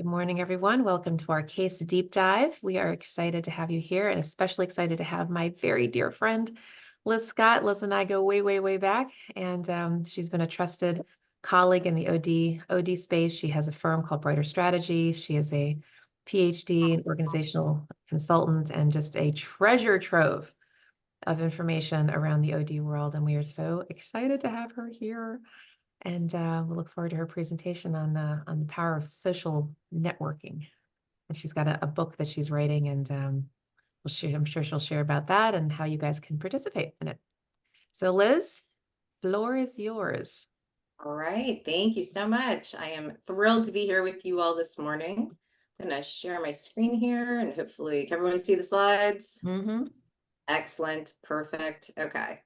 Good morning, everyone. Welcome to our case deep dive. We are excited to have you here and especially excited to have my very dear friend, Liz Scott. Liz and I go way, way, way back, and she's been a trusted colleague in the OD space. She has a firm called Brighter Strategies. She is a PhD in organizational consultant and just a treasure trove of information around the OD world. And we are so excited to have her here. And we'll look forward to her presentation on the power of social networking. And she's got a book that she's writing, and I'm sure she'll share about that and how you guys can participate in it. So, Liz, floor is yours. All right, thank you so much. I am thrilled to be here with you all this morning. I'm going to share my screen here and hopefully can everyone see the slides? Mm-hmm. Excellent, perfect. Okay.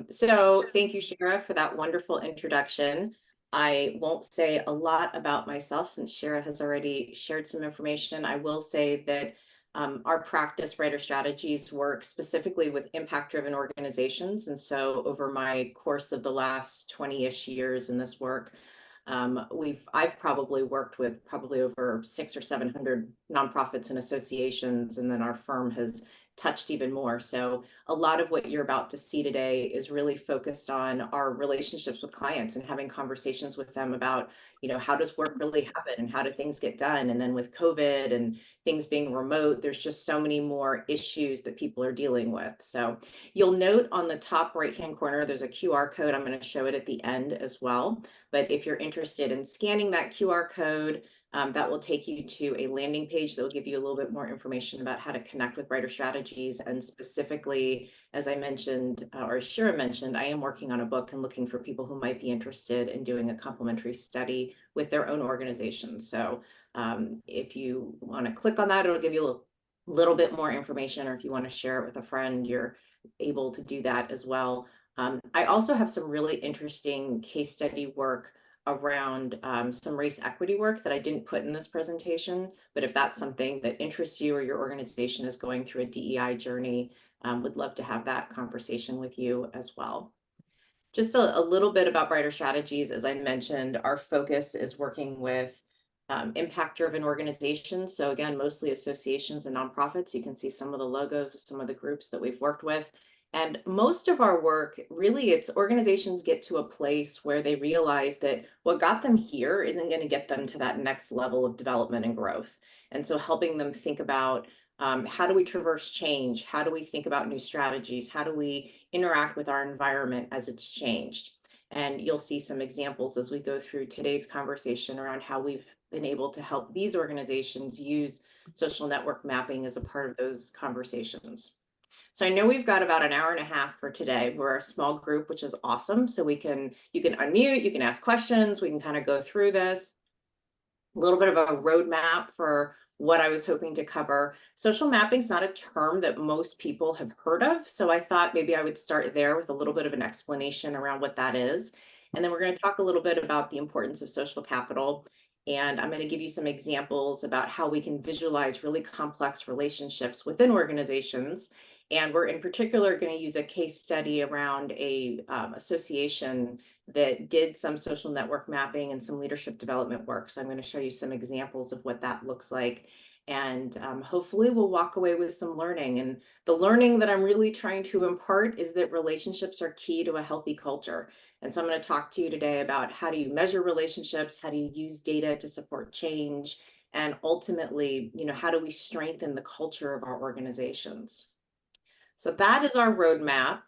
So thank you, Shara, for that wonderful introduction. I won't say a lot about myself since Shara has already shared some information. I will say that our practice Brighter Strategies work specifically with impact-driven organizations. And so over my course of the last 20-ish years in this work, I've probably worked with probably over 600 or 700 nonprofits and associations, and then our firm has touched even more. So a lot of what you're about to see today is really focused on our relationships with clients and having conversations with them about, how does work really happen and how do things get done? And then with COVID and things being remote, there's just so many more issues that people are dealing with. So you'll note on the top right-hand corner, there's a QR code. I'm going to show it at the end as well. But if you're interested in scanning that QR code, that will take you to a landing page that will give you a little bit more information about how to connect with Brighter Strategies. And specifically, as I mentioned, or as Shira mentioned, I am working on a book and looking for people who might be interested in doing a complementary study with their own organization. So if you want to click on that, it'll give you a little bit more information, or if you want to share it with a friend, you're able to do that as well. I also have some really interesting case study work around some race equity work that I didn't put in this presentation, but if that's something that interests you or your organization is going through a DEI journey, would love to have that conversation with you as well. Just a little bit about Brighter Strategies. As I mentioned, our focus is working with impact-driven organizations. So again, mostly associations and nonprofits. You can see some of the logos of some of the groups that we've worked with. And most of our work, really, it's organizations get to a place where they realize that what got them here isn't going to get them to that next level of development and growth. And so helping them think about how do we traverse change? How do we think about new strategies? How do we interact with our environment as it's changed? And you'll see some examples as we go through today's conversation around how we've been able to help these organizations use social network mapping as a part of those conversations. So I know we've got about an hour and a half for today. We're a small group, which is awesome. So you can unmute, you can ask questions, we can kind of go through this. A little bit of a roadmap for what I was hoping to cover. Social mapping is not a term that most people have heard of. So I thought maybe I would start there with a little bit of an explanation around what that is. And then we're going to talk a little bit about the importance of social capital. And I'm going to give you some examples about how we can visualize really complex relationships within organizations. And we're in particular going to use a case study around a association that did some social network mapping and some leadership development work. So I'm going to show you some examples of what that looks like. And hopefully we'll walk away with some learning. And the learning that I'm really trying to impart is that relationships are key to a healthy culture. And so I'm going to talk to you today about how do you measure relationships, how do you use data to support change, and ultimately, how do we strengthen the culture of our organizations? So that is our roadmap.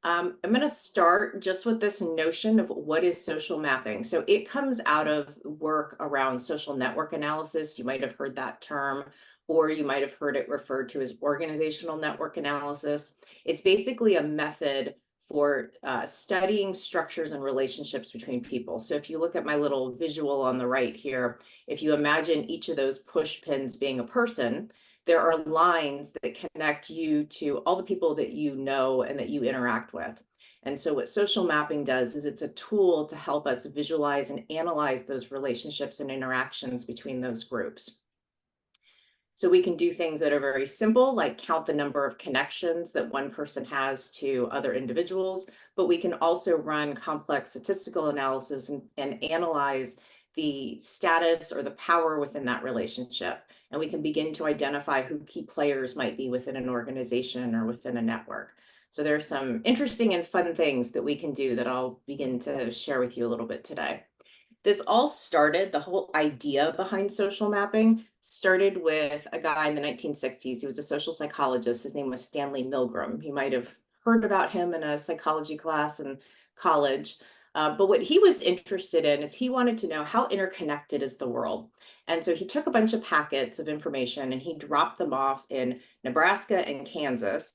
I'm going to start just with this notion of what is social mapping. So it comes out of work around social network analysis. You might have heard that term, or you might have heard it referred to as organizational network analysis. It's basically a method for studying structures and relationships between people. So if you look at my little visual on the right here, if you imagine each of those push pins being a person, there are lines that connect you to all the people that you know and that you interact with. And so what social mapping does is it's a tool to help us visualize and analyze those relationships and interactions between those groups. So we can do things that are very simple, like count the number of connections that one person has to other individuals, but we can also run complex statistical analysis and analyze the status or the power within that relationship. And we can begin to identify who key players might be within an organization or within a network. So there's some interesting and fun things that we can do that I'll begin to share with you a little bit today. This all started, the whole idea behind social mapping started with a guy in the 1960s. He was a social psychologist. His name was Stanley Milgram. You might have heard about him in a psychology class in college. But what he was interested in is he wanted to know how interconnected is the world. And so he took a bunch of packets of information and he dropped them off in Nebraska and Kansas.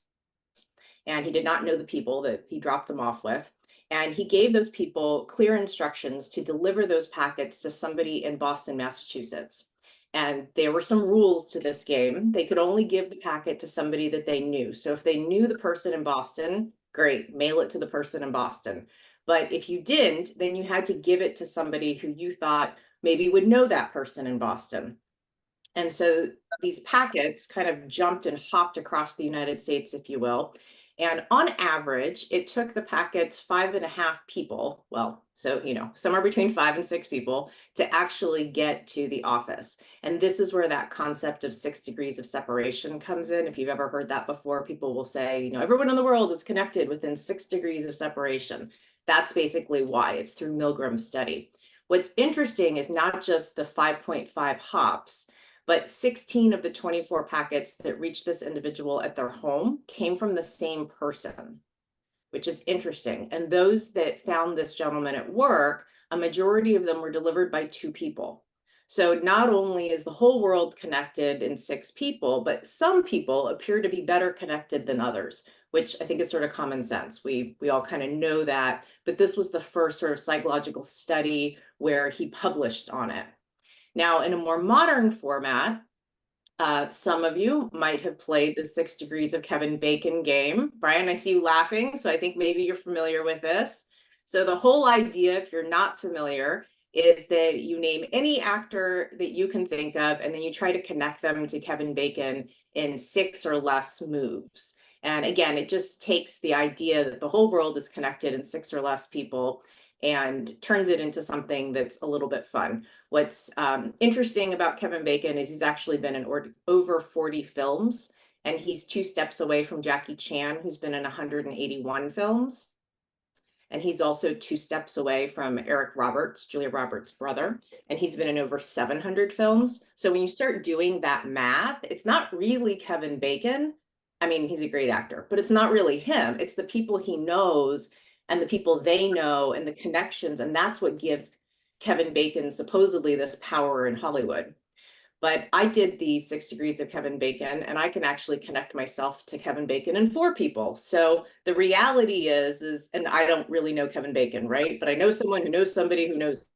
And he did not know the people that he dropped them off with. And he gave those people clear instructions to deliver those packets to somebody in Boston, Massachusetts. And there were some rules to this game. They could only give the packet to somebody that they knew. So if they knew the person in Boston, great, mail it to the person in Boston. But if you didn't, then you had to give it to somebody who you thought maybe would know that person in Boston. And so these packets kind of jumped and hopped across the United States, if you will. And on average, it took the packets 5.5 people, well, so, somewhere between 5 and 6 people to actually get to the office. And this is where that concept of 6 degrees of separation comes in. If you've ever heard that before, people will say, everyone in the world is connected within 6 degrees of separation. That's basically why. It's through Milgram's study. What's interesting is not just the 5.5 hops, but 16 of the 24 packets that reached this individual at their home came from the same person, which is interesting. And those that found this gentleman at work, a majority of them were delivered by 2 people. So not only is the whole world connected in 6 people, but some people appear to be better connected than others, which I think is sort of common sense. We all kind of know that, but this was the first sort of psychological study where he published on it. Now, in a more modern format, some of you might have played the 6 Degrees of Kevin Bacon game. Brian, I see you laughing, so I think maybe you're familiar with this. So the whole idea, if you're not familiar, is that you name any actor that you can think of, and then you try to connect them to Kevin Bacon in 6 or less moves. And again, it just takes the idea that the whole world is connected in 6 or less people and turns it into something that's a little bit fun. What's interesting about Kevin Bacon is he's actually been in over 40 films, and he's 2 steps away from Jackie Chan, who's been in 181 films. And he's also 2 steps away from Eric Roberts, Julia Roberts' brother, and he's been in over 700 films. So when you start doing that math, it's not really Kevin Bacon. I mean, he's a great actor, but it's not really him. It's the people he knows and the people they know and the connections. And that's what gives Kevin Bacon supposedly this power in Hollywood. But I did the 6 Degrees of Kevin Bacon, and I can actually connect myself to Kevin Bacon and 4 people. So the reality is, and I don't really know Kevin Bacon, right? But I know someone who knows somebody who knows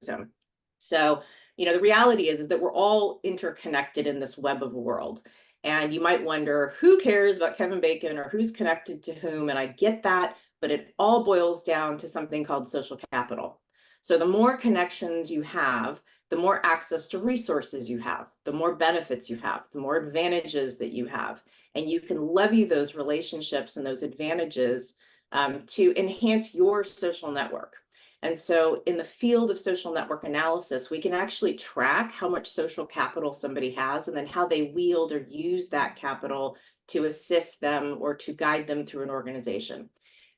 him. So, the reality is that we're all interconnected in this web of a world. And you might wonder, who cares about Kevin Bacon or who's connected to whom? And I get that, but it all boils down to something called social capital. So the more connections you have, the more access to resources you have, the more benefits you have, the more advantages that you have. And you can levy those relationships and those advantages to enhance your social network. And so in the field of social network analysis, we can actually track how much social capital somebody has and then how they wield or use that capital to assist them or to guide them through an organization.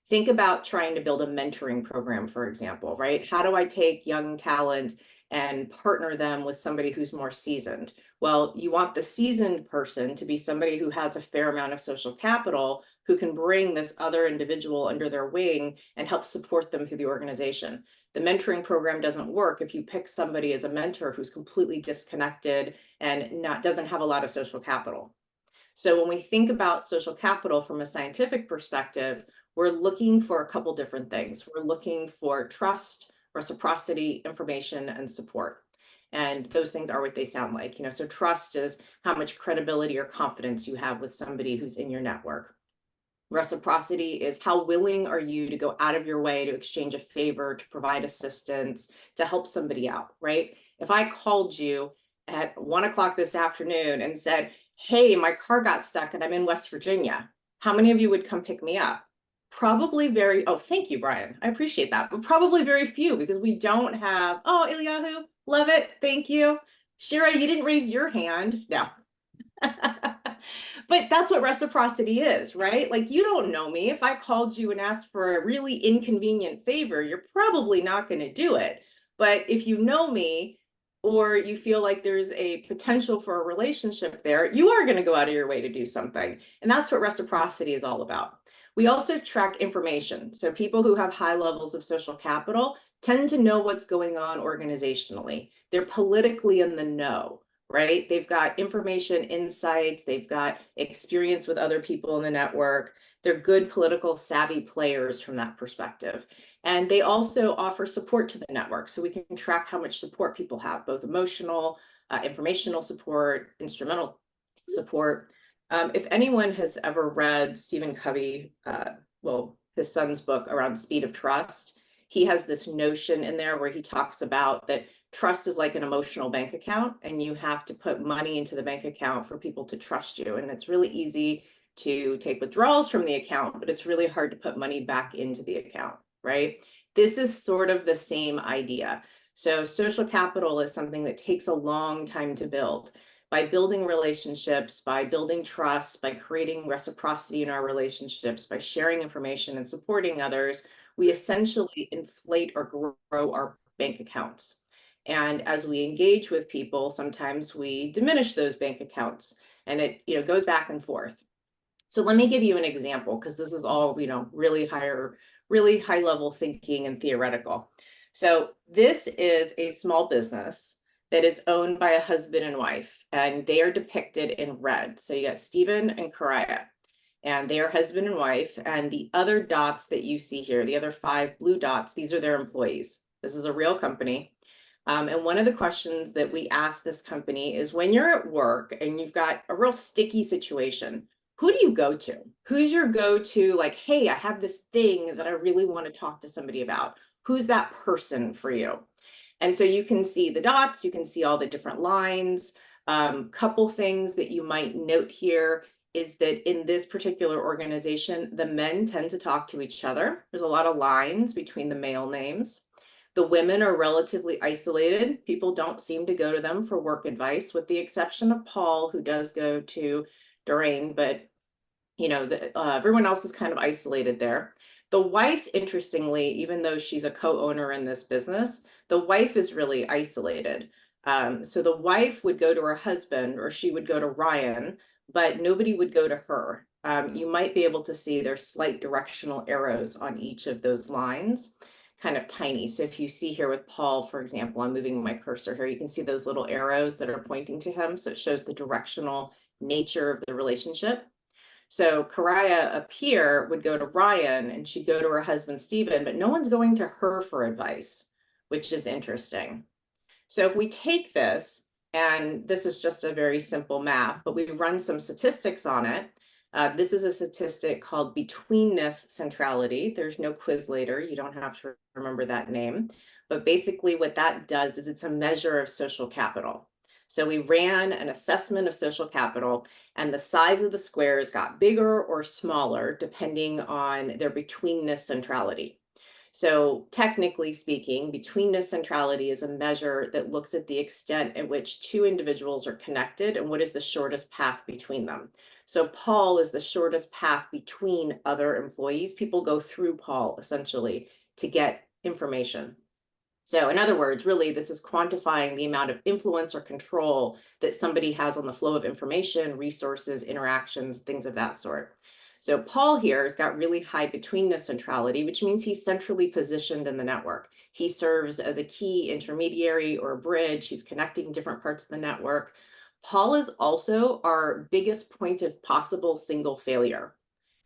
Think about trying to build a mentoring program, for example, right? How do I take young talent and partner them with somebody who's more seasoned? Well, you want the seasoned person to be somebody who has a fair amount of social capital, who can bring this other individual under their wing and help support them through the organization. The mentoring program doesn't work if you pick somebody as a mentor who's completely disconnected and doesn't have a lot of social capital. So when we think about social capital from a scientific perspective, we're looking for a couple different things. We're looking for trust, reciprocity, information, and support. And those things are what they sound like. So trust is how much credibility or confidence you have with somebody who's in your network. Reciprocity is how willing are you to go out of your way to exchange a favor, to provide assistance, to help somebody out, right? If I called you at 1 o'clock this afternoon and said, hey, my car got stuck and I'm in West Virginia, how many of you would come pick me up? Probably very, oh, thank you, Brian. I appreciate that. But probably very few because we don't have, oh, Eliyahu, love it. Thank you. Shira, you didn't raise your hand. No. But that's what reciprocity is, right? Like, you don't know me. If I called you and asked for a really inconvenient favor, you're probably not going to do it. But if you know me, or you feel like there's a potential for a relationship there, you are going to go out of your way to do something. And that's what reciprocity is all about. We also track information. So people who have high levels of social capital tend to know what's going on organizationally. They're politically in the know, right? They've got information, insights, they've got experience with other people in the network. They're good political savvy players from that perspective. And they also offer support to the network. So we can track how much support people have, both emotional, informational support, instrumental support. If anyone has ever read Stephen Covey, well, his son's book around Speed of Trust, he has this notion in there where he talks about that trust is like an emotional bank account, and you have to put money into the bank account for people to trust you. And it's really easy to take withdrawals from the account, but it's really hard to put money back into the account, right? This is sort of the same idea. So social capital is something that takes a long time to build. By building relationships, by building trust, by creating reciprocity in our relationships, by sharing information and supporting others, we essentially inflate or grow our bank accounts. And as we engage with people, sometimes we diminish those bank accounts, and it goes back and forth. So let me give you an example, because this is all really high level thinking and theoretical. So this is a small business that is owned by a husband and wife, and they are depicted in red. So you got Stephen and Karaya, and they are husband and wife. And the other dots that you see here, the other 5 blue dots, these are their employees. This is a real company. And one of the questions that we ask this company is, when you're at work and you've got a real sticky situation, who do you go to? Who's your go-to, like, hey, I have this thing that I really want to talk to somebody about. Who's that person for you? And so you can see the dots, you can see all the different lines. Couple things that you might note here is that in this particular organization, the men tend to talk to each other. There's a lot of lines between the male names. The women are relatively isolated. People don't seem to go to them for work advice, with the exception of Paul, who does go to Doreen, but everyone else is kind of isolated there. The wife, interestingly, even though she's a co-owner in this business, the wife is really isolated. So the wife would go to her husband, or she would go to Ryan, but nobody would go to her. You might be able to see there's slight directional arrows on each of those lines, kind of tiny. So if you see here with Paul, for example, I'm moving my cursor here, you can see those little arrows that are pointing to him. So it shows the directional nature of the relationship. So Karaya up here would go to Ryan, and she'd go to her husband, Stephen, but no one's going to her for advice, which is interesting. So if we take this, and this is just a very simple map, but we run some statistics on it. This is a statistic called betweenness centrality. There's no Quizlater. You don't have to remember that name. But basically what that does is it's a measure of social capital. So we ran an assessment of social capital, and the size of the squares got bigger or smaller depending on their betweenness centrality. So technically speaking, betweenness centrality is a measure that looks at the extent at which 2 individuals are connected and what is the shortest path between them. So Paul is the shortest path between other employees. People go through Paul essentially to get information. So in other words, really, this is quantifying the amount of influence or control that somebody has on the flow of information, resources, interactions, things of that sort. So Paul here has got really high betweenness centrality, which means he's centrally positioned in the network. He serves as a key intermediary or a bridge. He's connecting different parts of the network. Paul is also our biggest point of possible single failure,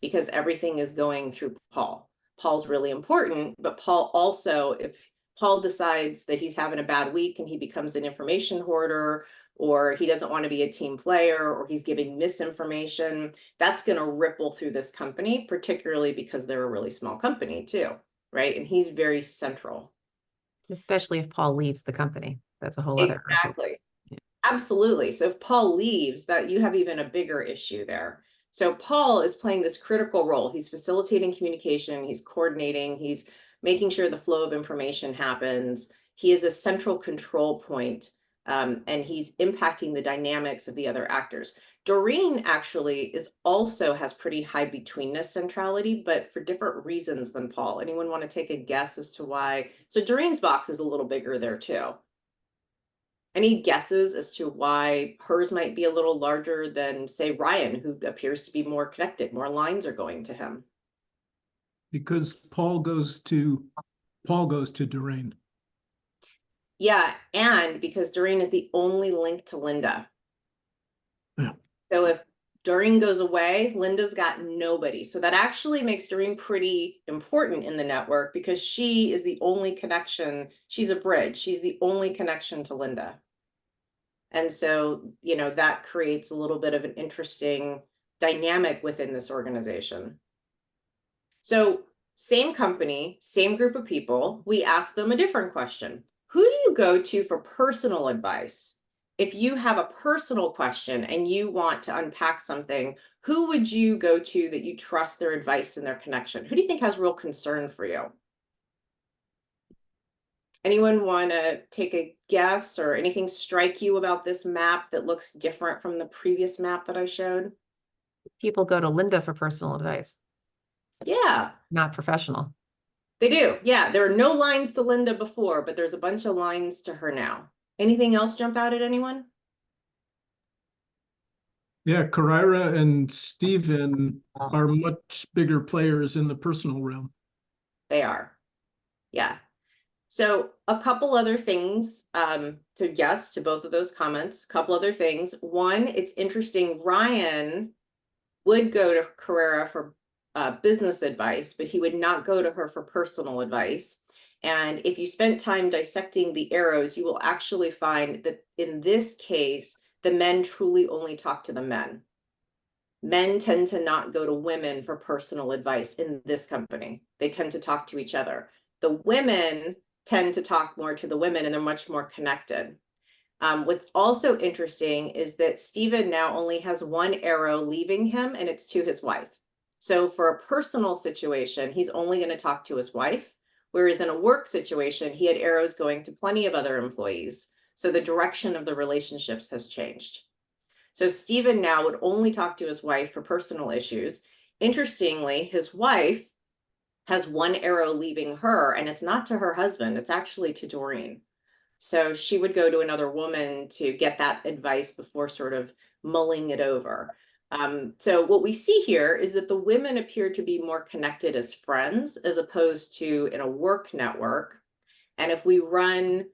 because everything is going through Paul. Paul's really important, but Paul also, if Paul decides that he's having a bad week and he becomes an information hoarder, or he doesn't want to be a team player, or he's giving misinformation, that's going to ripple through this company, particularly because they're a really small company too, right? And he's very central. Especially if Paul leaves the company. That's a whole other. Exactly. Yeah. Absolutely. So if Paul leaves, that you have even a bigger issue there. So Paul is playing this critical role. He's facilitating communication, he's coordinating, he's making sure the flow of information happens. He is a central control point, and he's impacting the dynamics of the other actors. Doreen actually has pretty high betweenness centrality, but for different reasons than Paul. Anyone want to take a guess as to why? So Doreen's box is a little bigger there too. Any guesses as to why hers might be a little larger than, say, Ryan, who appears to be more connected, more lines are going to him? Because Paul goes to Doreen. Yeah, and because Doreen is the only link to Linda. Yeah. So if Doreen goes away, Linda's got nobody. So that actually makes Doreen pretty important in the network because she is the only connection. She's a bridge. She's the only connection to Linda. And so, you know, that creates a little bit of an interesting dynamic within this organization. So same company, same group of people, we ask them a different question. Who do you go to for personal advice? If you have a personal question and you want to unpack something, who would you go to that you trust their advice and their connection? Who do you think has real concern for you? Anyone want to take a guess, or anything strike you about this map that looks different from the previous map that I showed? People go to Linda for personal advice, Yeah, not professional. they do. Yeah, there are no lines to Linda before, but there's a bunch of lines to her now. Anything else jump out at anyone? Yeah, Carrera and Steven are much bigger players in the personal realm. They are. Yeah. So a couple other things to guess to both of those comments, a couple other things. One, it's interesting, Ryan would go to Carrera for business advice, but he would not go to her for personal advice. And if you spent time dissecting the arrows, you will actually find that in this case, the men truly only talk to the men. Men tend to not go to women for personal advice in this company. They tend to talk to each other. The women tend to talk more to the women, and they're much more connected. What's also interesting is that Steven now only has one arrow leaving him, and it's to his wife. So for a personal situation, he's only going to talk to his wife, whereas in a work situation, he had arrows going to plenty of other employees. So the direction of the relationships has changed. So Steven now would only talk to his wife for personal issues. Interestingly, his wife has one arrow leaving her, and it's not to her husband, it's actually to Doreen. So she would go to another woman to get that advice before sort of mulling it over. So what we see here is that the women appear to be more connected as friends as opposed to in a work network. And if we run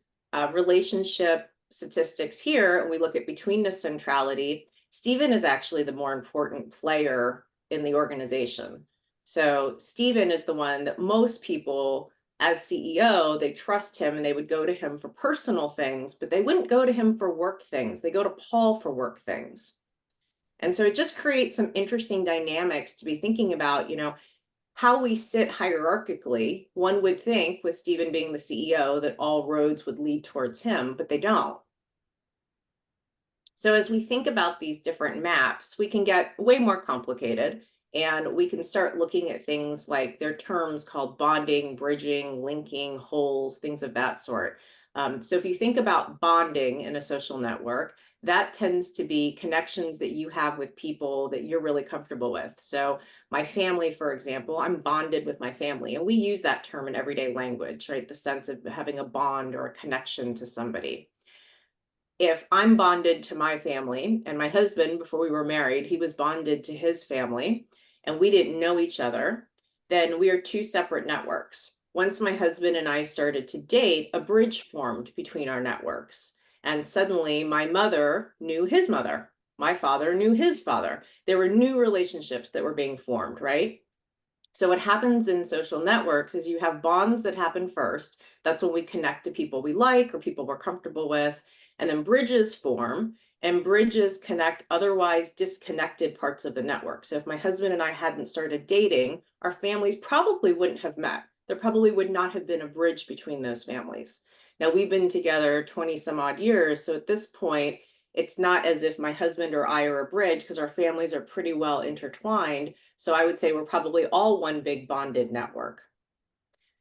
relationship statistics here and we look at betweenness centrality, Steven is actually the more important player in the organization. So Steven is the one that most people, as CEO, they trust him and they would go to him for personal things, but they wouldn't go to him for work things. They go to Paul for work things. And so it just creates some interesting dynamics to be thinking about, you know, how we sit hierarchically. One would think with Steven being the CEO that all roads would lead towards him, but they don't. So as we think about these different maps, we can get way more complicated, and we can start looking at things like their terms called bonding, bridging, linking, holes, things of that sort. So if you think about bonding in a social network, that tends to be connections that you have with people that you're really comfortable with. So my family, for example, I'm bonded with my family, and we use that term in everyday language, right? The sense of having a bond or a connection to somebody. If I'm bonded to my family, and my husband, before we were married, he was bonded to his family, and we didn't know each other, then we are two separate networks. Once my husband and I started to date, a bridge formed between our networks. And suddenly my mother knew his mother. My father knew his father. There were new relationships that were being formed, right? So what happens in social networks is you have bonds that happen first. That's when we connect to people we like or people we're comfortable with. And then bridges form, and bridges connect otherwise disconnected parts of the network. So if my husband and I hadn't started dating, our families probably wouldn't have met. There probably would not have been a bridge between those families. Now we've been together 20 some odd years. So at this point, It's not as if my husband or I are a bridge, because our families are pretty well intertwined. So I would say we're probably all one big bonded network.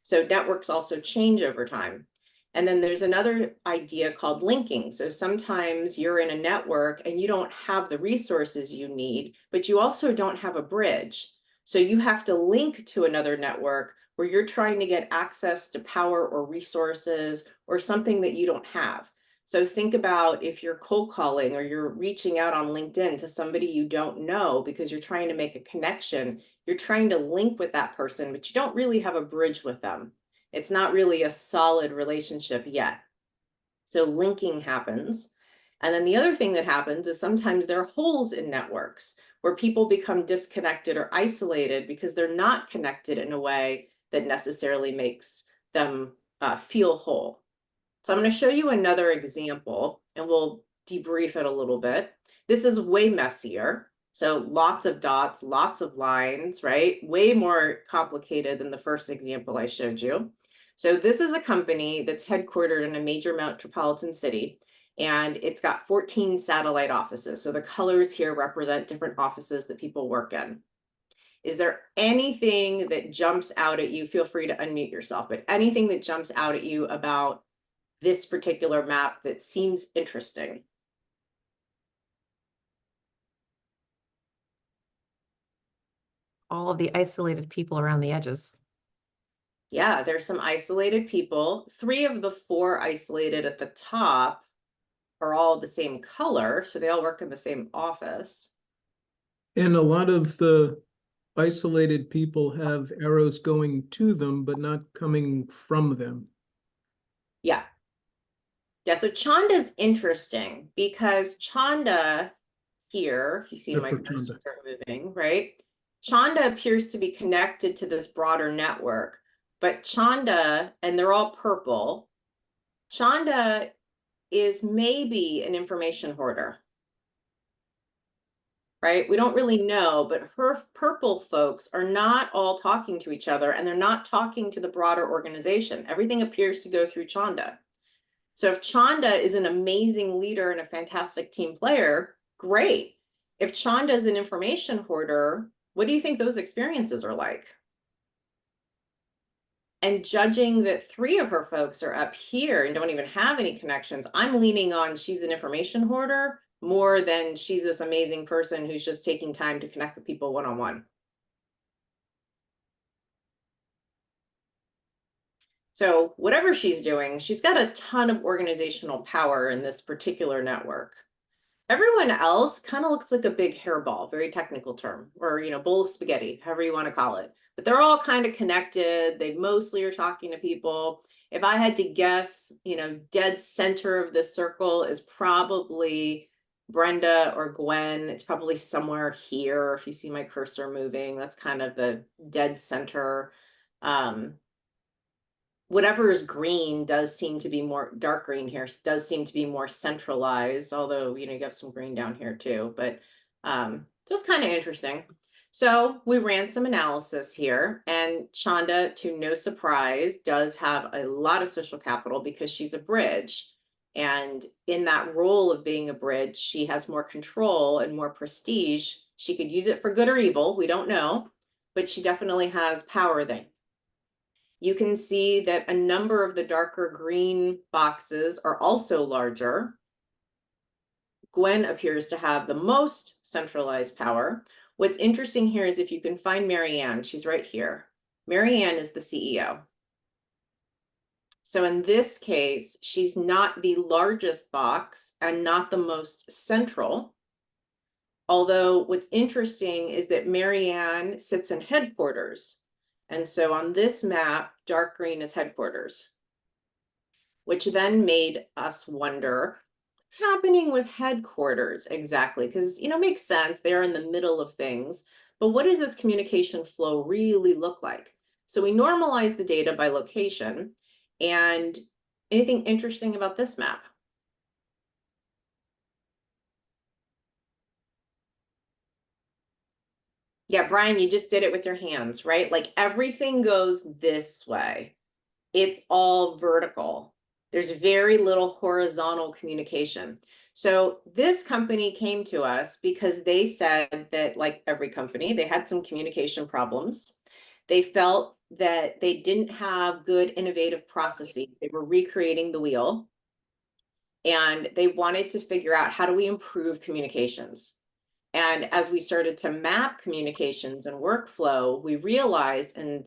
So networks also change over time. And then there's another idea called linking. So sometimes you're in a network and you don't have the resources you need, but you also don't have a bridge. So you have to link to another network where you're trying to get access to power or resources or something that you don't have. So think about if you're cold calling or you're reaching out on LinkedIn to somebody you don't know because you're trying to make a connection, you're trying to link with that person, but you don't really have a bridge with them. It's not really a solid relationship yet. So linking happens. And then the other thing that happens is sometimes there are holes in networks where people become disconnected or isolated because they're not connected in a way that necessarily makes them feel whole. So I'm going to show you another example and we'll debrief it a little bit. This is way messier. So lots of dots, lots of lines, right? Way more complicated than the first example I showed you. So this is a company that's headquartered in a major metropolitan city, and it's got 14 satellite offices. So the colors here represent different offices that people work in. Is there anything that jumps out at you? Feel free to unmute yourself, but anything that jumps out at you about this particular map that seems interesting? All of the isolated people around the edges. Yeah, there's some isolated people. 3 of the 4 isolated at the top are all the same color, so they all work in the same office. And a lot of the isolated people have arrows going to them, but not coming from them. Yeah. Yeah, so Chanda's interesting because Chanda here, if you see my Therefore, cursor Chanda. start moving, right? Chanda appears to be connected to this broader network, but Chanda, and they're all purple, Chanda is maybe an information hoarder, right? We don't really know, but her purple folks are not all talking to each other and they're not talking to the broader organization. Everything appears to go through Chanda. So if Chanda is an amazing leader and a fantastic team player, great. If Chanda is an information hoarder, what do you think those experiences are like? And judging that 3 of her folks are up here and don't even have any connections, I'm leaning on she's an information hoarder more than she's this amazing person who's just taking time to connect with people one-on-one. So whatever she's doing, she's got a ton of organizational power in this particular network. Everyone else kind of looks like a big hairball, very technical term, or, bowl of spaghetti, however you want to call it. But they're all kind of connected. They mostly are talking to people. If I had to guess, dead center of this circle is probably Brenda or Gwen. It's probably somewhere here. If you see my cursor moving, that's kind of the dead center. Whatever is green does seem to be more dark green here, does seem to be more centralized, although, you have some green down here too, but just kind of interesting. So we ran some analysis here, and Chanda, to no surprise, does have a lot of social capital because she's a bridge. And in that role of being a bridge, she has more control and more prestige. She could use it for good or evil, we don't know, but she definitely has power there. You can see that a number of the darker green boxes are also larger. Gwen appears to have the most centralized power. What's interesting here is if you can find Marianne, she's right here. Marianne is the CEO. So in this case, she's not the largest box and not the most central. Although what's interesting is that Marianne sits in headquarters. And so on this map, dark green is headquarters, which then made us wonder what's happening with headquarters exactly? Because, it makes sense. They're in the middle of things. But what does this communication flow really look like? So we normalize the data by location. And anything interesting about this map? Yeah, Brian, you just did it with your hands, right? Like everything goes this way. It's all vertical. There's very little horizontal communication. So this company came to us because they said that, like every company, they had some communication problems. They felt that they didn't have good innovative processes. They were recreating the wheel, and they wanted to figure out, how do we improve communications? And as we started to map communications and workflow, we realized, and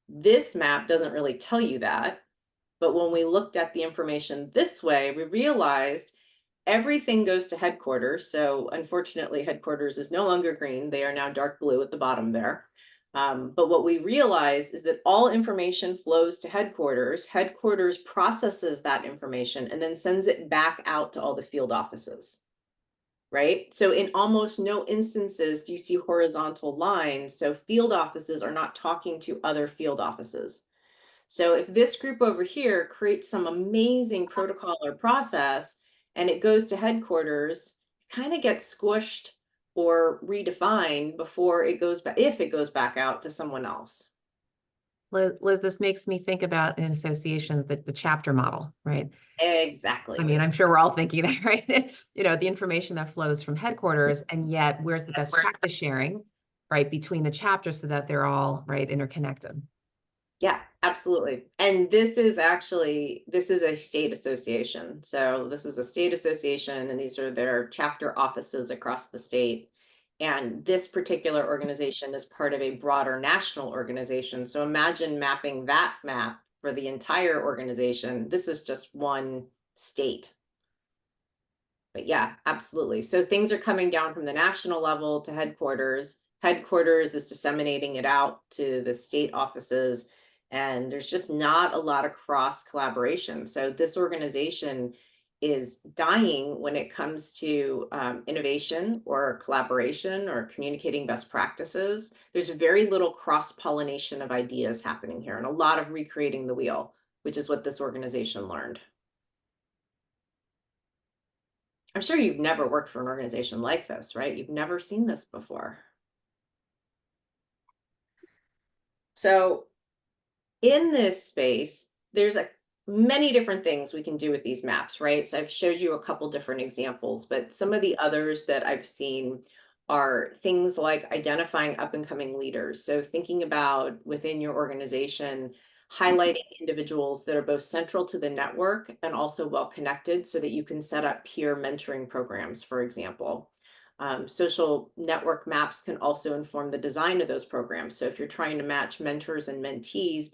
this map doesn't really tell you that, but when we looked at the information this way, we realized everything goes to headquarters. So unfortunately, headquarters is no longer green. They are now dark blue at the bottom there. But what we realize is that all information flows to headquarters. Headquarters processes that information and then sends it back out to all the field offices, right? So in almost no instances do you see horizontal lines. So field offices are not talking to other field offices. So if this group over here creates some amazing protocol or process and it goes to headquarters, kind of gets squished or redefined before it goes back, if it goes back out to someone else. Liz, this makes me think about an association, the chapter model, right? Exactly. I mean, I'm sure we're all thinking that, right? You know, the information that flows from headquarters, and yet where's the best practice sharing, right, between the chapters so that they're all, right, interconnected. Yeah, absolutely. And this is a state association. So this is a state association, and these are their chapter offices across the state. And this particular organization is part of a broader national organization. So imagine mapping that map for the entire organization. This is just one state. But yeah, absolutely. So things are coming down from the national level to headquarters. Headquarters is disseminating it out to the state offices, and there's just not a lot of cross collaboration. So this organization is dying when it comes to innovation or collaboration or communicating best practices. There's very little cross pollination of ideas happening here, and a lot of recreating the wheel, which is what this organization learned. I'm sure you've never worked for an organization like this, right? You've never seen this before. So in this space, there's many different things we can do with these maps, right? So I've showed you a couple different examples, but some of the others that I've seen are things like identifying up and coming leaders. So thinking about within your organization, highlighting individuals that are both central to the network and also well connected so that you can set up peer mentoring programs, for example. Social network maps can also inform the design of those programs. So if you're trying to match mentors and mentees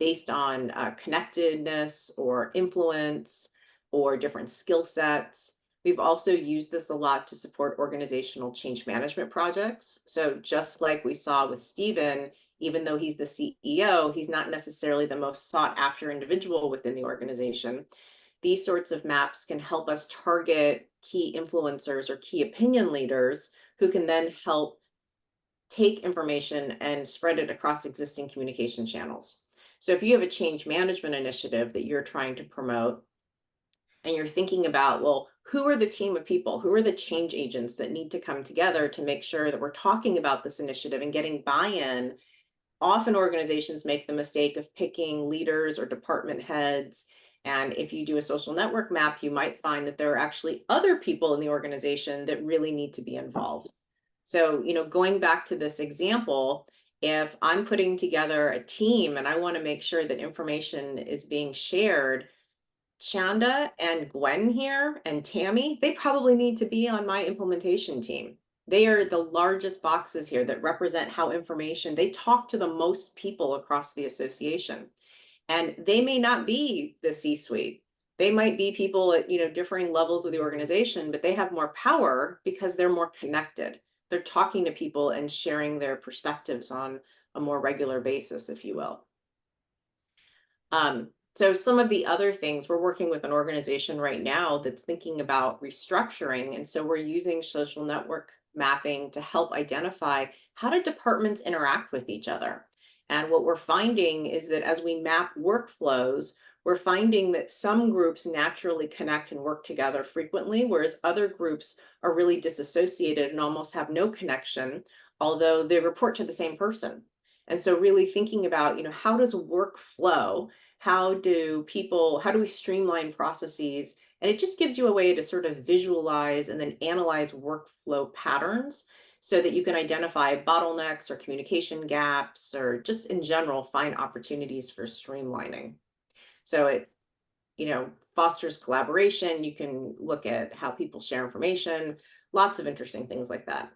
based on connectedness or influence or different skill sets. We've also used this a lot to support organizational change management projects. So just like we saw with Stephen, even though he's the CEO, he's not necessarily the most sought after individual within the organization. These sorts of maps can help us target key influencers or key opinion leaders who can then help take information and spread it across existing communication channels. So if you have a change management initiative that you're trying to promote, and you're thinking about, well, who are the team of people? Who are the change agents that need to come together to make sure that we're talking about this initiative and getting buy-in? Often organizations make the mistake of picking leaders or department heads. And if you do a social network map, you might find that there are actually other people in the organization that really need to be involved. So, going back to this example, if I'm putting together a team and I want to make sure that information is being shared, Chanda and Gwen here and Tammy, they probably need to be on my implementation team. They are the largest boxes here that represent how information, they talk to the most people across the association. And they may not be the C-suite. They might be people at, differing levels of the organization, but they have more power because they're more connected. They're talking to people and sharing their perspectives on a more regular basis, if you will. So some of the other things, we're working with an organization right now that's thinking about restructuring. And so we're using social network mapping to help identify, how do departments interact with each other? And what we're finding is that as we map workflows, we're finding that some groups naturally connect and work together frequently, whereas other groups are really disassociated and almost have no connection, although they report to the same person. And so really thinking about, how does work flow? how do we streamline processes? And it just gives you a way to sort of visualize and then analyze workflow patterns so that you can identify bottlenecks or communication gaps, or just in general, find opportunities for streamlining. So it, fosters collaboration. You can look at how people share information, lots of interesting things like that.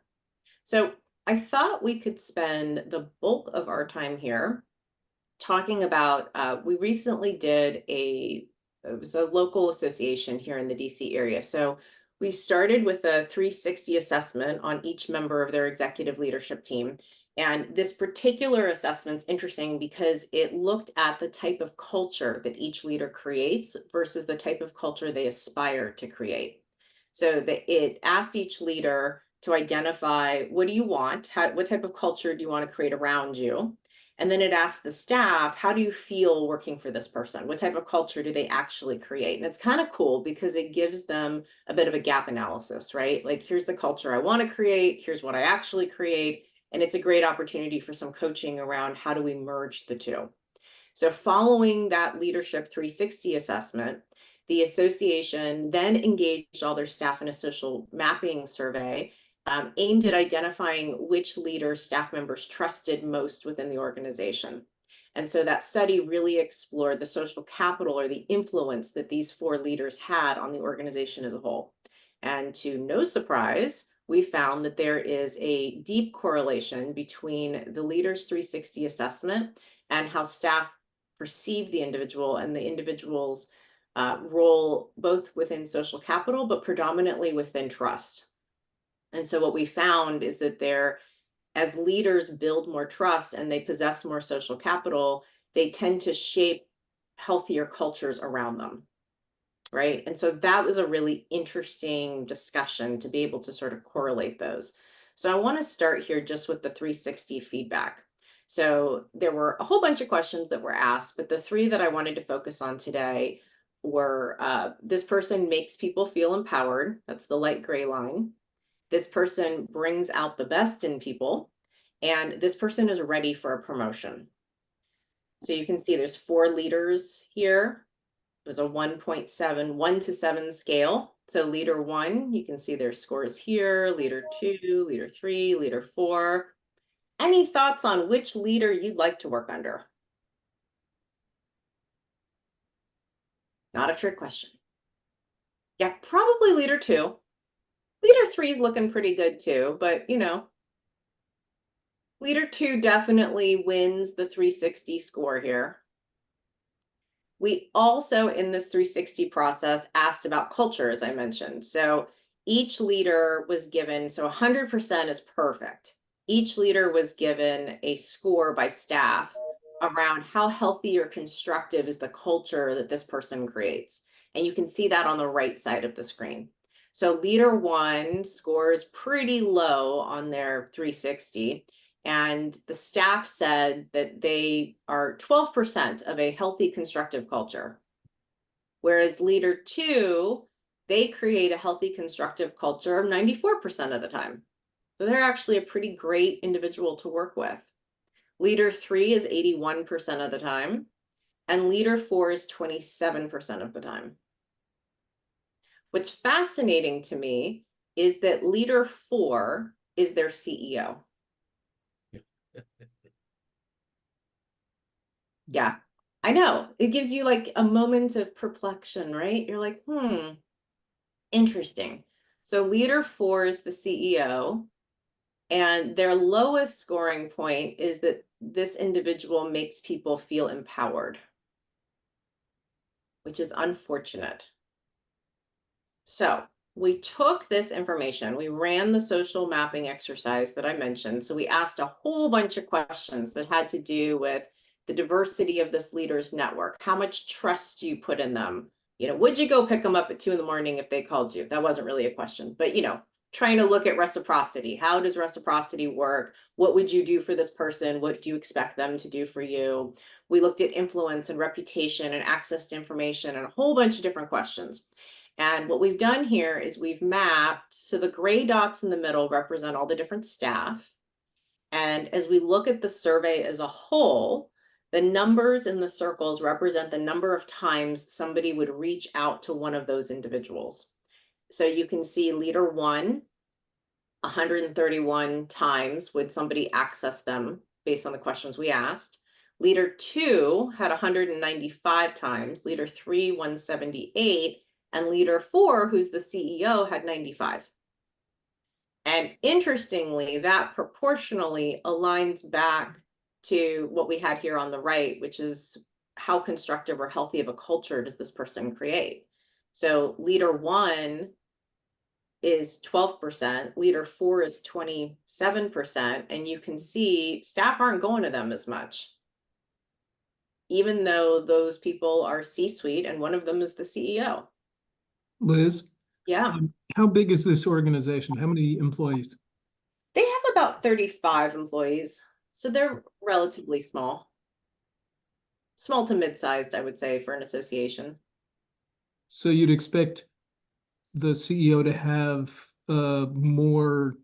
So I thought we could spend the bulk of our time here talking about, we recently did it was a local association here in the DC area. So we started with a 360 assessment on each member of their executive leadership team. And this particular assessment's interesting because it looked at the type of culture that each leader creates versus the type of culture they aspire to create. So that it asked each leader to identify, what do you want? What type of culture do you want to create around you? And then it asked the staff, how do you feel working for this person? What type of culture do they actually create? And it's kind of cool because it gives them a bit of a gap analysis, right? Like, here's the culture I want to create, here's what I actually create. And it's a great opportunity for some coaching around how do we merge the two. So following that Leadership 360 assessment, the association then engaged all their staff in a social mapping survey aimed at identifying which leaders staff members trusted most within the organization. And so that study really explored the social capital, or the influence that these 4 leaders had on the organization as a whole. And to no surprise, we found that there is a deep correlation between the Leaders 360 assessment and how staff perceive the individual and the individual's role, both within social capital, but predominantly within trust. And so what we found is that as leaders build more trust and they possess more social capital, they tend to shape healthier cultures around them, right? And so that was a really interesting discussion to be able to sort of correlate those. So I want to start here just with the 360 feedback. So there were a whole bunch of questions that were asked, but the 3 that I wanted to focus on today were, this person makes people feel empowered. That's the light gray line. This person brings out the best in people, and this person is ready for a promotion. So you can see there's 4 leaders here. It was a 1.7, 1 to 7 scale. So leader 1, you can see their scores here, leader 2, leader 3, leader 4. Any thoughts on which leader you'd like to work under? Not a trick question. Yeah, probably leader 2. Leader 3 is looking pretty good too, but leader 2 definitely wins the 360 score here. We also, in this 360 process, asked about culture, as I mentioned. So each leader was given, so 100% is perfect. Each leader was given a score by staff around how healthy or constructive is the culture that this person creates. And you can see that on the right side of the screen. So leader 1 scores pretty low on their 360. And the staff said that they are 12% of a healthy, constructive culture. Whereas leader 2, they create a healthy, constructive culture 94% of the time. So they're actually a pretty great individual to work with. Leader 3 is 81% of the time, and leader 4 is 27% of the time. What's fascinating to me is that leader 4 is their CEO. Yeah, I know. It gives you like a moment of perplexion, right? You're like, interesting. So leader 4 is the CEO, and their lowest scoring point is that this individual makes people feel empowered, which is unfortunate. So we took this information, we ran the social mapping exercise that I mentioned. So we asked a whole bunch of questions that had to do with the diversity of this leader's network. How much trust do you put in them? Would you go pick them up at 2 a.m. if they called you? That wasn't really a question, but trying to look at reciprocity. How does reciprocity work? What would you do for this person? What do you expect them to do for you? We looked at influence and reputation and access to information and a whole bunch of different questions. And what we've done here is we've mapped, so the gray dots in the middle represent all the different staff. And as we look at the survey as a whole, The numbers in the circles represent the number of times somebody would reach out to one of those individuals. So you can see leader 1, 131 times would somebody access them based on the questions we asked. Leader 2 had 195 times, leader 3, 178, and leader 4, who's the CEO, had 95. And interestingly, that proportionally aligns back to what we had here on the right, which is how constructive or healthy of a culture does this person create? So leader 1 is 12%, leader 4 is 27%, and you can see staff aren't going to them as much. Even though those people are C-suite and one of them is the CEO. Liz, Yeah, how big is this organization? How many employees? they have about 35 employees, so they're relatively small. Small to mid-sized, I would say, for an association. So you'd expect the CEO to have more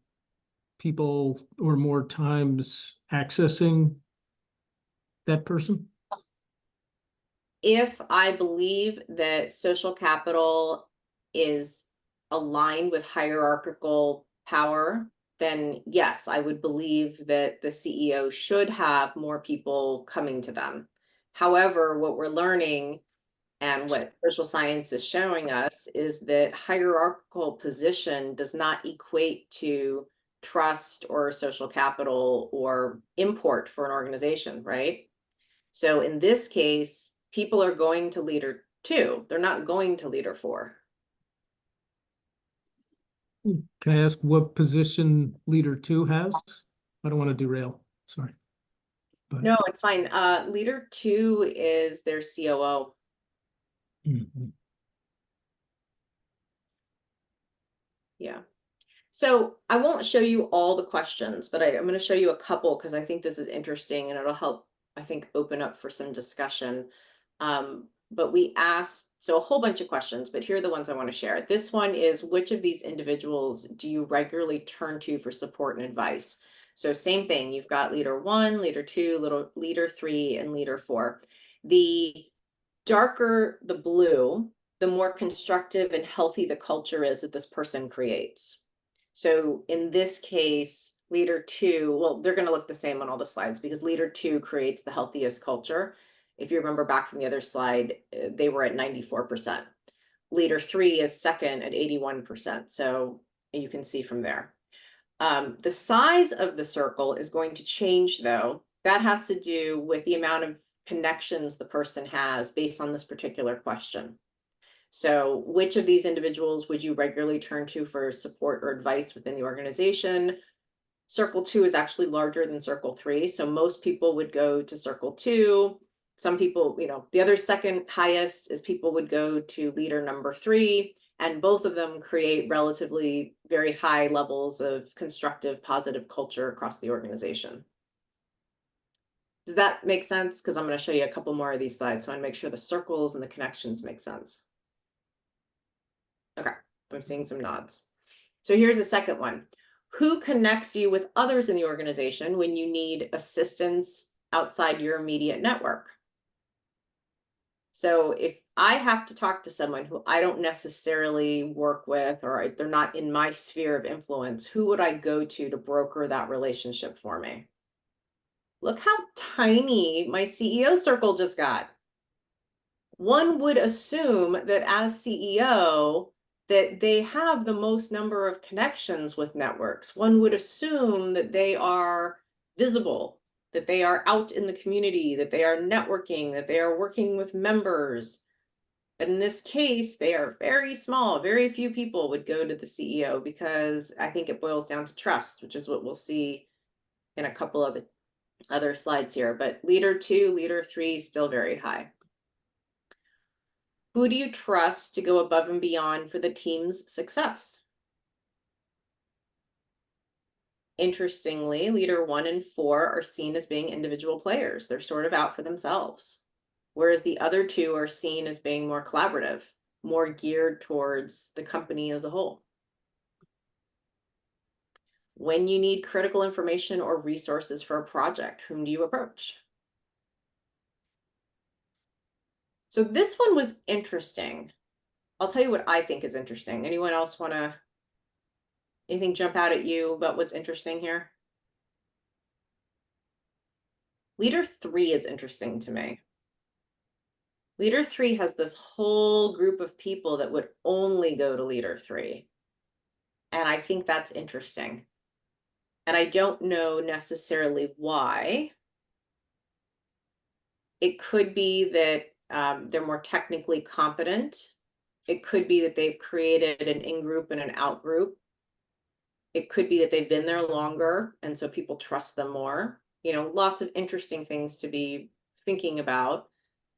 people or more times accessing that person? If I believe that social capital is aligned with hierarchical power, then yes, I would believe that the CEO should have more people coming to them. However, what we're learning and what social science is showing us is that hierarchical position does not equate to trust or social capital or import for an organization, right? So in this case, people are going to leader 2. They're not going to leader 4. Can I ask what position leader 2 has? I don't want to derail, sorry. But No, it's fine. Leader 2 is their COO. Mhm. Yeah. So I won't show you all the questions, but I'm going to show you a couple because I think this is interesting and it'll help, I think, open up for some discussion. But we asked, so a whole bunch of questions, but here are the ones I want to share. This one is, which of these individuals do you regularly turn to for support and advice? So same thing, you've got leader 1, leader 2, leader 3, and leader 4. The darker the blue, the more constructive and healthy the culture is that this person creates. So in this case, leader 2, well, they're going to look the same on all the slides because leader 2 creates the healthiest culture. If you remember back from the other slide, they were at 94%. Leader 3 is second at 81%. So you can see from there. The size of the circle is going to change though. That has to do with the amount of connections the person has based on this particular question. So which of these individuals would you regularly turn to for support or advice within the organization? Circle 2 is actually larger than circle 3. So most people would go to circle 2. Some people, the other second highest is people would go to leader number 3, and both of them create relatively very high levels of constructive, positive culture across the organization. Does that make sense? Because I'm going to show you a couple more of these slides. So I want to make sure the circles and the connections make sense. Okay, I'm seeing some nods. So here's a second one. Who connects you with others in the organization when you need assistance outside your immediate network? So if I have to talk to someone who I don't necessarily work with, or they're not in my sphere of influence, who would I go to broker that relationship for me? Look how tiny my CEO circle just got. One would assume that as CEO, that they have the most number of connections with networks. One would assume that they are visible, that they are out in the community, that they are networking, that they are working with members. But in this case, they are very small. Very few people would go to the CEO because I think it boils down to trust, which is what we'll see in a couple of the other slides here. But leader 2, leader 3, still very high. Who do you trust to go above and beyond for the team's success? Interestingly, leader 1 and 4 are seen as being individual players. They're sort of out for themselves, whereas the other 2 are seen as being more collaborative, more geared towards the company as a whole. When you need critical information or resources for a project, whom do you approach? So this one was interesting. I'll tell you what I think is interesting. Anyone else want to, anything jump out at you about what's interesting here? Leader 3 is interesting to me. Leader 3 has this whole group of people that would only go to leader 3. And I think that's interesting. And I don't know necessarily why. It could be that they're more technically competent. It could be that they've created an in-group and an out-group. It could be that they've been there longer, and so people trust them more. You know, lots of interesting things to be thinking about.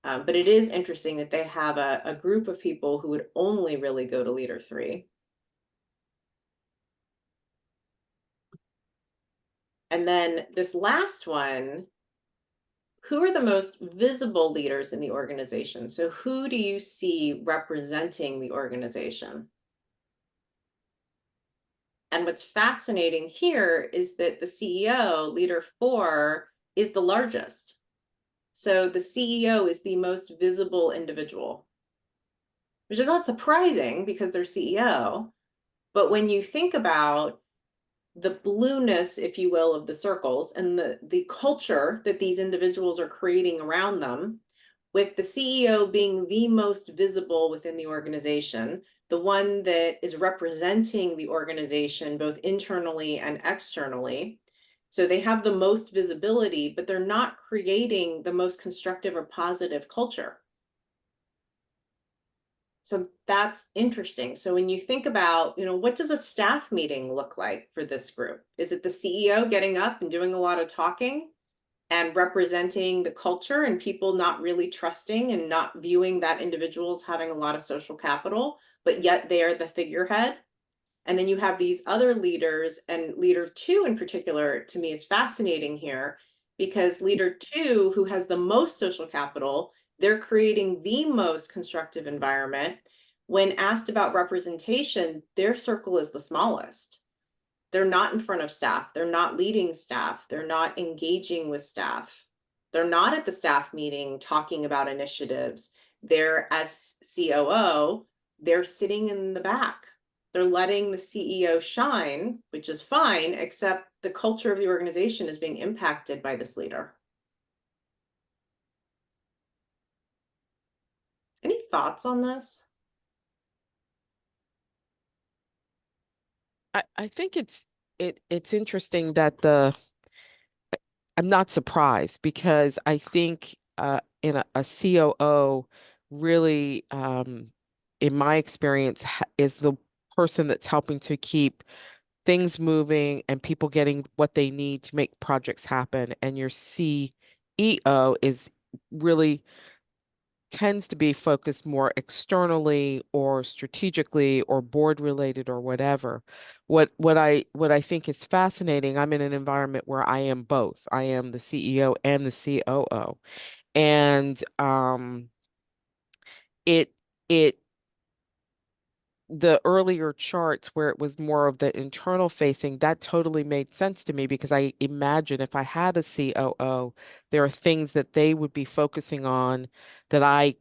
But it is interesting that they have a group of people who would only really go to leader 3. And then this last one, who are the most visible leaders in the organization? So who do you see representing the organization? And what's fascinating here is that the CEO, leader 4, is the largest. So the CEO is the most visible individual, which is not surprising because they're CEO. But when you think about the blueness, if you will, of the circles and the culture that these individuals are creating around them, with the CEO being the most visible within the organization, the one that is representing the organization both internally and externally. So they have the most visibility, but they're not creating the most constructive or positive culture. So that's interesting. So when you think about, what does a staff meeting look like for this group? Is it the CEO getting up and doing a lot of talking and representing the culture and people not really trusting and not viewing that individual as having a lot of social capital, but yet they are the figurehead? And then you have these other leaders, and leader 2 in particular, to me, is fascinating here because leader 2, who has the most social capital, they're creating the most constructive environment. When asked about representation, their circle is the smallest. They're not in front of staff. They're not leading staff. They're not engaging with staff. They're not at the staff meeting talking about initiatives. They're, as COO, they're sitting in the back. They're letting the CEO shine, which is fine, except the culture of the organization is being impacted by this leader. Any thoughts on this? I think it's interesting that I'm not surprised because I think in a COO really in my experience is the person that's helping to keep things moving and people getting what they need to make projects happen. And your CEO is really tends to be focused more externally or strategically or board related or whatever. What I think is fascinating, I'm in an environment where I am both. I am the CEO and the COO. And it it the earlier charts where it was more of the internal facing, that totally made sense to me because I imagine if I had a COO, there are things that they would be focusing on that I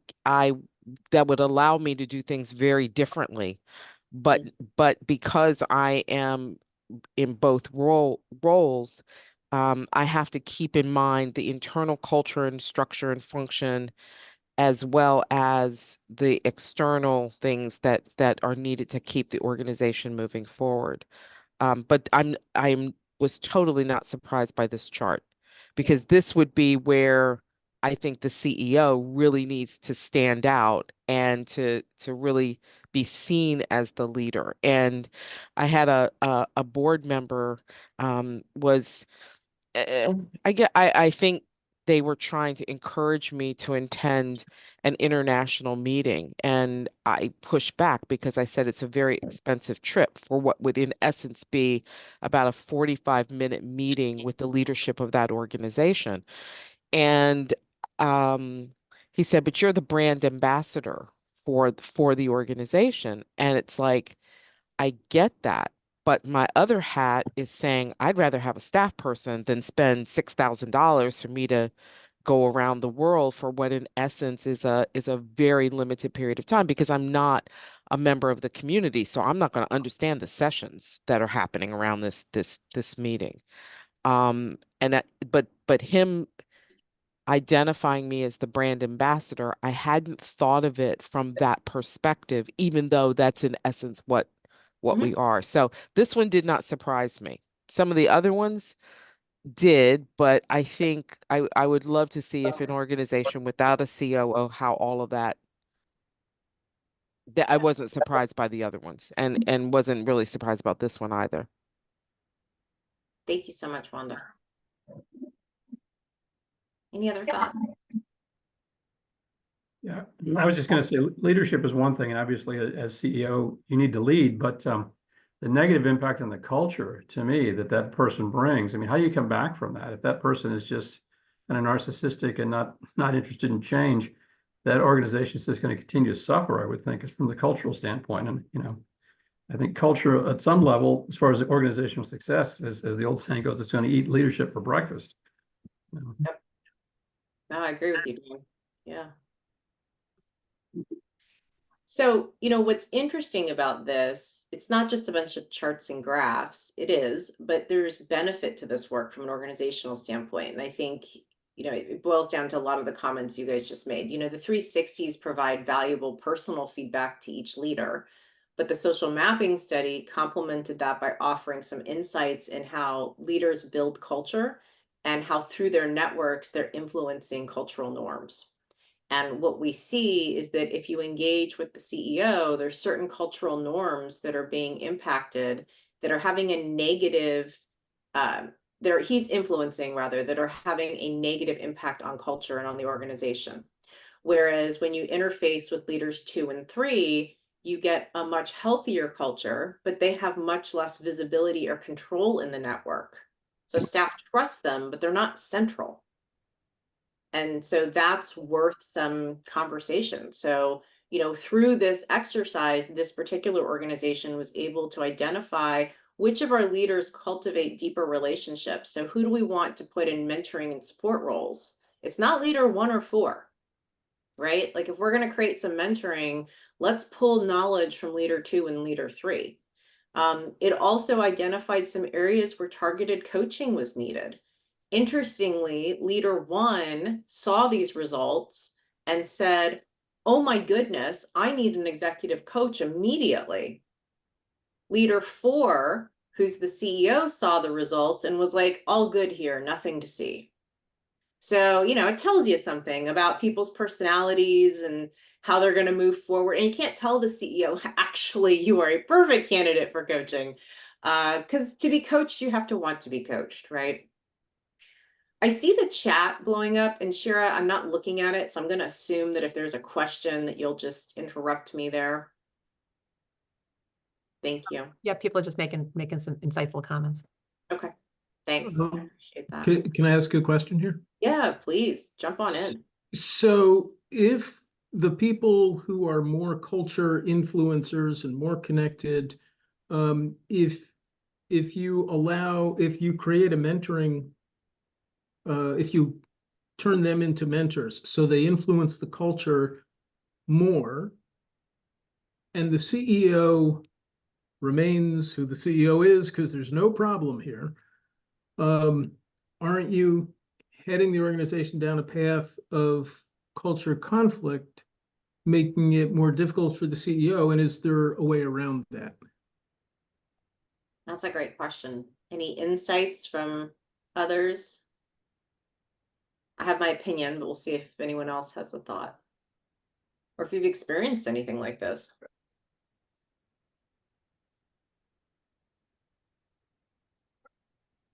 that would allow me to do things very differently. But because I am in both roles, I have to keep in mind the internal culture and structure and function as well as the external things that are needed to keep the organization moving forward. But I'm was totally not surprised by this chart because this would be where I think the CEO really needs to stand out and to really be seen as the leader. And I had a board member was I think they were trying to encourage me to attend an international meeting, and I pushed back because I said it's a very expensive trip for what would, in essence, be about a 45-minute meeting with the leadership of that organization. And um, he said, "But you're the brand ambassador for the organization," and it's like I get that. But my other hat is saying I'd rather have a staff person than spend $6,000 for me to go around the world for what in essence is a very limited period of time, because I'm not a member of the community, so I'm not going to understand the sessions that are happening around this meeting. But him identifying me as the brand ambassador, I hadn't thought of it from that perspective, even though that's in essence what Mhm. we are. So this one did not surprise me. Some of the other ones did, but I think I would love to see if an organization without a COO, how all of that I wasn't surprised by the other ones, and wasn't really surprised about this one either. Thank you so much, Wanda. Any other thoughts? Yeah, I was just going to say leadership is one thing, and obviously as CEO, you need to lead, but the negative impact on the culture to me that person brings, I mean, how do you come back from that? If that person is just kind of narcissistic and not interested in change, that organization is just going to continue to suffer, I would think, is from the cultural standpoint. And, I think culture at some level, as far as organizational success, as the old saying goes, it's going to eat leadership for breakfast. Yep. No, I agree with you, Dan. Yeah. So, what's interesting about this, it's not just a bunch of charts and graphs. It is, but there's benefit to this work from an organizational standpoint. And I think, it boils down to a lot of the comments you guys just made. The 360s provide valuable personal feedback to each leader, but the social mapping study complemented that by offering some insights in how leaders build culture and how through their networks, they're influencing cultural norms. And what we see is that if you engage with the CEO, there's certain cultural norms that are being impacted that are having a negative, he's influencing rather, that are having a negative impact on culture and on the organization. Whereas when you interface with leaders 2 and 3, you get a much healthier culture, but they have much less visibility or control in the network. So staff trust them, but they're not central. And so that's worth some conversation. So, through this exercise, this particular organization was able to identify which of our leaders cultivate deeper relationships. So who do we want to put in mentoring and support roles? It's not leader 1 or 4, right? Like if we're going to create some mentoring, let's pull knowledge from leader 2 and leader 3. It also identified some areas where targeted coaching was needed. Interestingly, leader 1 saw these results and said, oh my goodness, I need an executive coach immediately. Leader 4, who's the CEO, saw the results and was like, all good here, nothing to see. So, it tells you something about people's personalities and how they're going to move forward. And you can't tell the CEO, actually, you are a perfect candidate for coaching. Because to be coached, you have to want to be coached, right? I see the chat blowing up, and Shira, I'm not looking at it, so I'm going to assume that if there's a question that you'll just interrupt me there. Thank you. Yeah, people are just making some insightful comments. Okay, thanks. I Um, appreciate that. Can I ask a question here? Yeah, please jump on in. So if the people who are more culture influencers and more connected, if you create a mentoring, if you turn them into mentors, so they influence the culture more, and the CEO remains who the CEO is because there's no problem here, aren't you heading the organization down a path of culture conflict, making it more difficult for the CEO? And is there a way around that? That's a great question. Any insights from others? I have my opinion, but we'll see if anyone else has a thought. Or if you've experienced anything like this.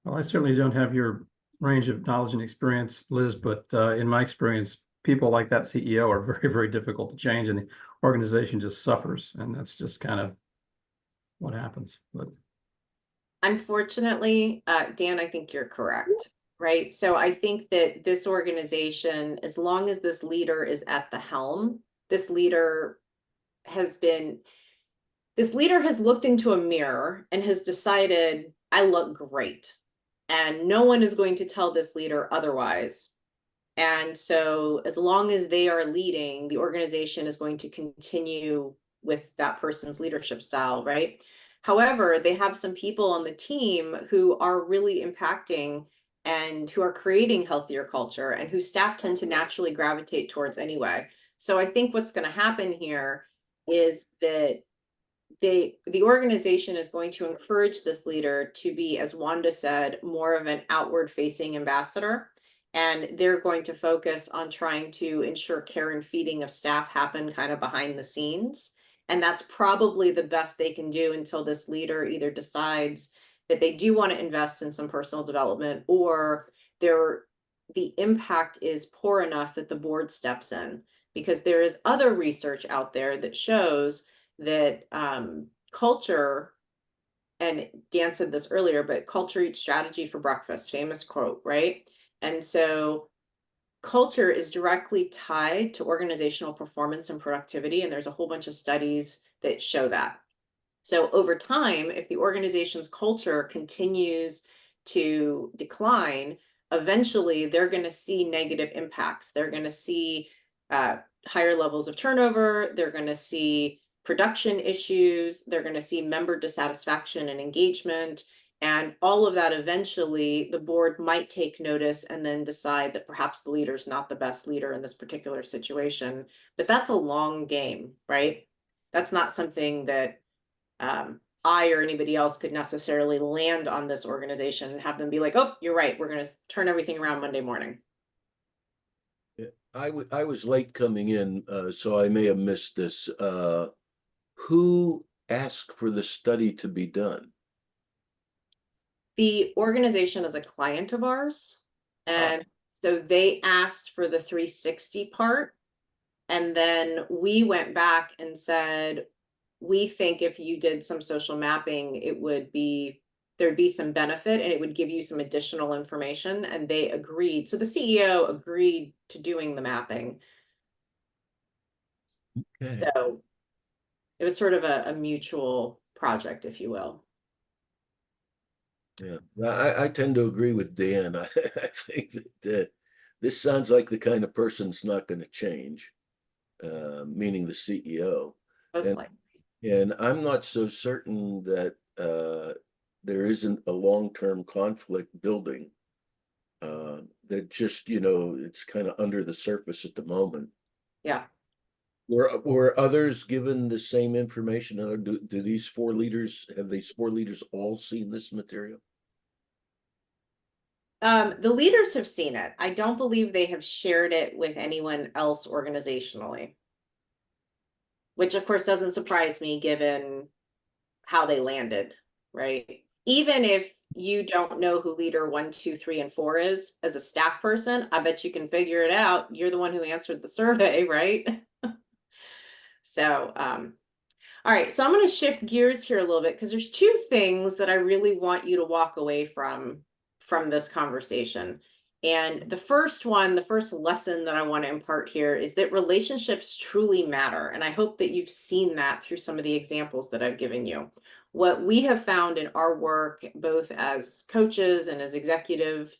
Well, I certainly don't have your range of knowledge and experience, Liz, but in my experience, people like that CEO are very, very difficult to change, and the organization just suffers, and that's just kind of what happens. But Unfortunately, Dan, I think you're correct, right? So I think that this organization, as long as this leader is at the helm, this leader has looked into a mirror and has decided, I look great. And no one is going to tell this leader otherwise. And so as long as they are leading, the organization is going to continue with that person's leadership style, right? However, they have some people on the team who are really impacting and who are creating healthier culture and whose staff tend to naturally gravitate towards anyway. So I think what's going to happen here is that the organization is going to encourage this leader to be, as Wanda said, more of an outward facing ambassador. And they're going to focus on trying to ensure care and feeding of staff happen kind of behind the scenes. And that's probably the best they can do until this leader either decides that they do want to invest in some personal development, or the impact is poor enough that the board steps in. Because there is other research out there that shows that culture, and Dan said this earlier, but culture eats strategy for breakfast, famous quote, right? And so culture is directly tied to organizational performance and productivity. And there's a whole bunch of studies that show that. So over time, if the organization's culture continues to decline, eventually they're going to see negative impacts. They're going to see higher levels of turnover. They're going to see production issues. They're going to see member dissatisfaction and engagement. And all of that, eventually the board might take notice and then decide that perhaps the leader is not the best leader in this particular situation. But that's a long game, right? That's not something that I or anybody else could necessarily land on this organization and have them be like, oh, you're right, we're going to turn everything around Monday morning. I was late coming in, so I may have missed this. Who asked for the study to be done? The organization is a client of ours, and so they asked for the 360 part, and then we went back and said, we think if you did some social mapping, there'd be some benefit and it would give you some additional information, and they agreed. So the CEO agreed to doing the mapping. Okay. So it was sort of a mutual project, if you will. Yeah, I tend to agree with Dan. I think that this sounds like the kind of person that's not going to change, meaning the CEO. Most likely. And I'm not so certain that there isn't a long-term conflict building that just, it's kind of under the surface at the moment. Yeah. Were others given the same information? Do these four leaders, have these four leaders all seen this material? The leaders have seen it. I don't believe they have shared it with anyone else organizationally, which of course doesn't surprise me given how they landed, right? Even if you don't know who leader 1, 2, 3, and 4 is as a staff person, I bet you can figure it out. You're the one who answered the survey, right? So, all right, so I'm going to shift gears here a little bit because there's two things that I really want you to walk away from this conversation. And the first lesson that I want to impart here is that relationships truly matter. And I hope that you've seen that through some of the examples that I've given you. What we have found in our work, both as coaches and as executive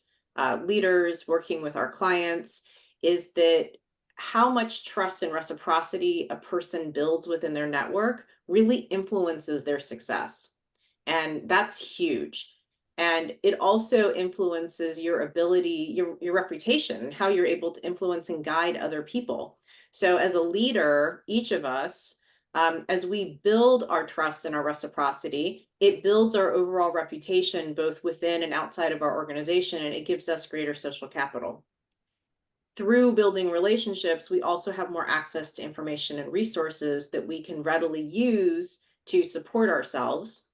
leaders working with our clients, is that how much trust and reciprocity a person builds within their network really influences their success. And that's huge. And it also influences your ability, your reputation, and how you're able to influence and guide other people. So as a leader, each of us, as we build our trust and our reciprocity, it builds our overall reputation, both within and outside of our organization, and it gives us greater social capital. Through building relationships, we also have more access to information and resources that we can readily use to support ourselves.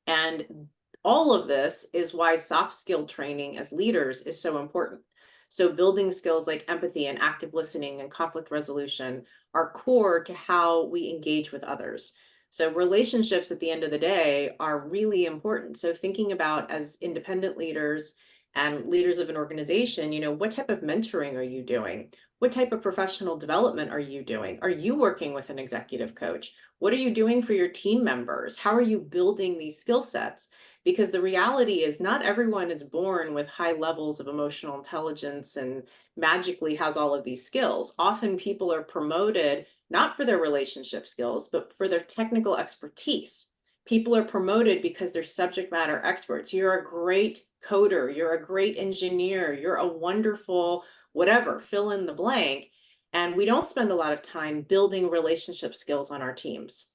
And all of this is why soft skill training as leaders is so important. So building skills like empathy and active listening and conflict resolution are core to how we engage with others. So relationships at the end of the day are really important. So thinking about, as independent leaders and leaders of an organization, you know, what type of mentoring are you doing? What type of professional development are you doing? Are you working with an executive coach? What are you doing for your team members? How are you building these skill sets? Because the reality is not everyone is born with high levels of emotional intelligence and magically has all of these skills. Often people are promoted not for their relationship skills, but for their technical expertise. People are promoted because they're subject matter experts. You're a great coder, you're a great engineer, you're a wonderful whatever, fill in the blank. And we don't spend a lot of time building relationship skills on our teams.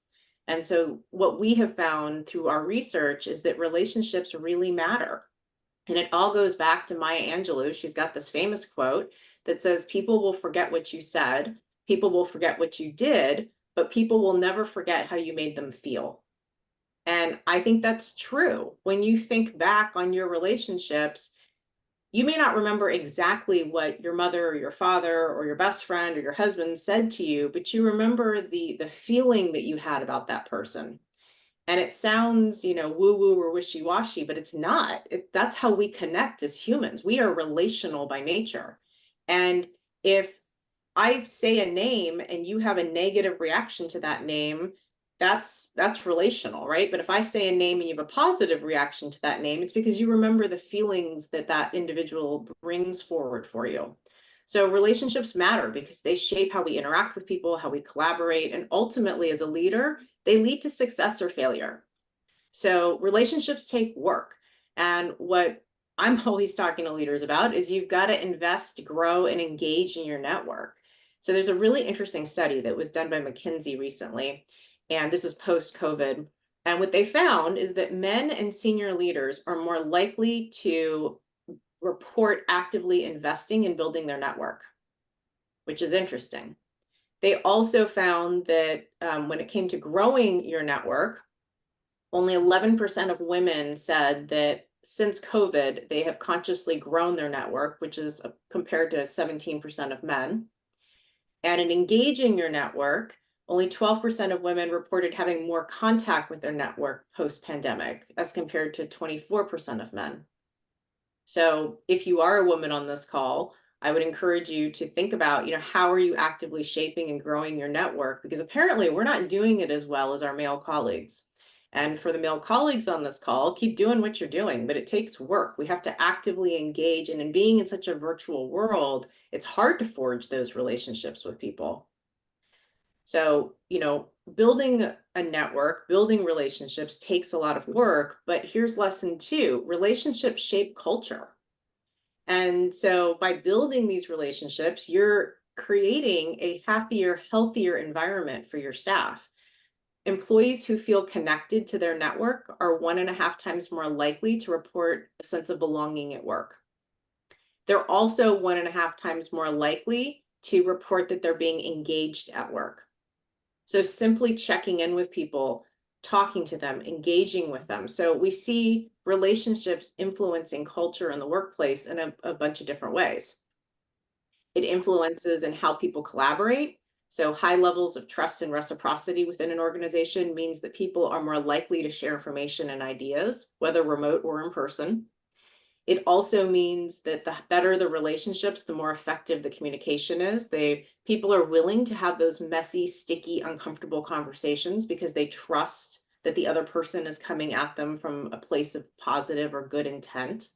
And so what we have found through our research is that relationships really matter. And it all goes back to Maya Angelou. She's got this famous quote that says, people will forget what you said, people will forget what you did, but people will never forget how you made them feel. And I think that's true. When you think back on your relationships, you may not remember exactly what your mother or your father or your best friend or your husband said to you, but you remember the feeling that you had about that person. And it sounds, you know, woo-woo or wishy-washy, but it's not. That's how we connect as humans. We are relational by nature. And if I say a name and you have a negative reaction to that name, that's relational, right? But if I say a name and you have a positive reaction to that name, it's because you remember the feelings that that individual brings forward for you. So relationships matter because they shape how we interact with people, how we collaborate, and ultimately as a leader, they lead to success or failure. So relationships take work. And what I'm always talking to leaders about is you've got to invest, grow, and engage in your network. So there's a really interesting study that was done by McKinsey recently, and this is post-COVID. And what they found is that men and senior leaders are more likely to report actively investing in building their network, which is interesting. They also found that when it came to growing your network, only 11% of women said that since COVID, they have consciously grown their network, which is compared to 17% of men. And in engaging your network, only 12% of women reported having more contact with their network post-pandemic, as compared to 24% of men. So if you are a woman on this call, I would encourage you to think about, you know, how are you actively shaping and growing your network? Because apparently we're not doing it as well as our male colleagues. And for the male colleagues on this call, keep doing what you're doing, but it takes work. We have to actively engage. And in being in such a virtual world, it's hard to forge those relationships with people. So, you know, building a network, building relationships takes a lot of work, but here's lesson 2, relationships shape culture. And so by building these relationships, you're creating a happier, healthier environment for your staff. Employees who feel connected to their network are 1.5 times more likely to report a sense of belonging at work. They're also 1.5 times more likely to report that they're being engaged at work. So simply checking in with people, talking to them, engaging with them. So we see relationships influencing culture in the workplace in a bunch of different ways. It influences in how people collaborate. So high levels of trust and reciprocity within an organization means that people are more likely to share information and ideas, whether remote or in person. It also means that the better the relationships, the more effective the communication is. People are willing to have those messy, sticky, uncomfortable conversations because they trust that the other person is coming at them from a place of positive or good intent.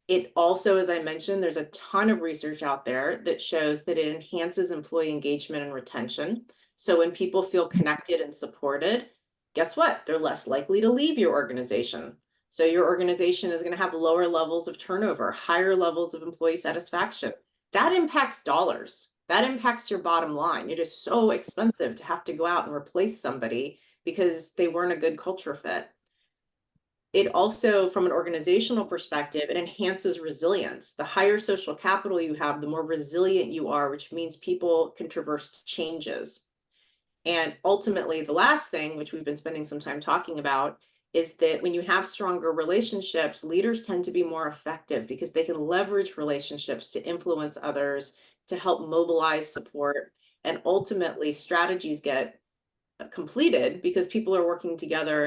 It also, as I mentioned, there's a ton of research out there that shows that it enhances employee engagement and retention. So when people feel connected and supported, guess what? They're less likely to leave your organization. So your organization is going to have lower levels of turnover, higher levels of employee satisfaction. That impacts dollars. That impacts your bottom line. It is so expensive to have to go out and replace somebody because they weren't a good culture fit. It also, from an organizational perspective, it enhances resilience. The higher social capital you have, the more resilient you are, which means people can traverse changes. And ultimately, the last thing, which we've been spending some time talking about, is that when you have stronger relationships, leaders tend to be more effective because they can leverage relationships to influence others, to help mobilize support, and ultimately strategies get completed because people are working together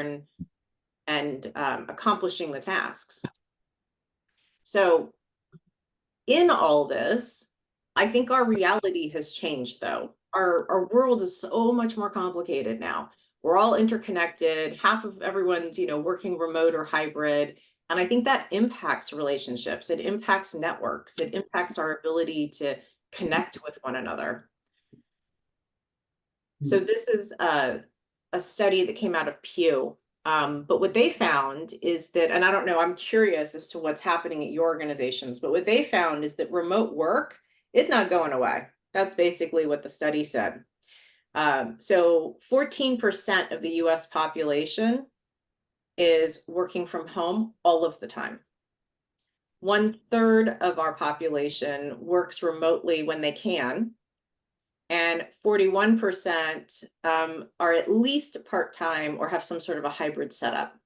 and accomplishing the tasks. So in all this, I think our reality has changed though. Our world is so much more complicated now. We're all interconnected. Half of everyone's, working remote or hybrid. And I think that impacts relationships. It impacts networks. It impacts our ability to connect with one another. So this is a study that came out of Pew. But what they found is that, and I don't know, I'm curious as to what's happening at your organizations, but what they found is that remote work is not going away. That's basically what the study said. So 14% of the US population is working from home all of the time. 1/3 of our population works remotely when they can. And 41% are at least part-time or have some sort of a hybrid setup.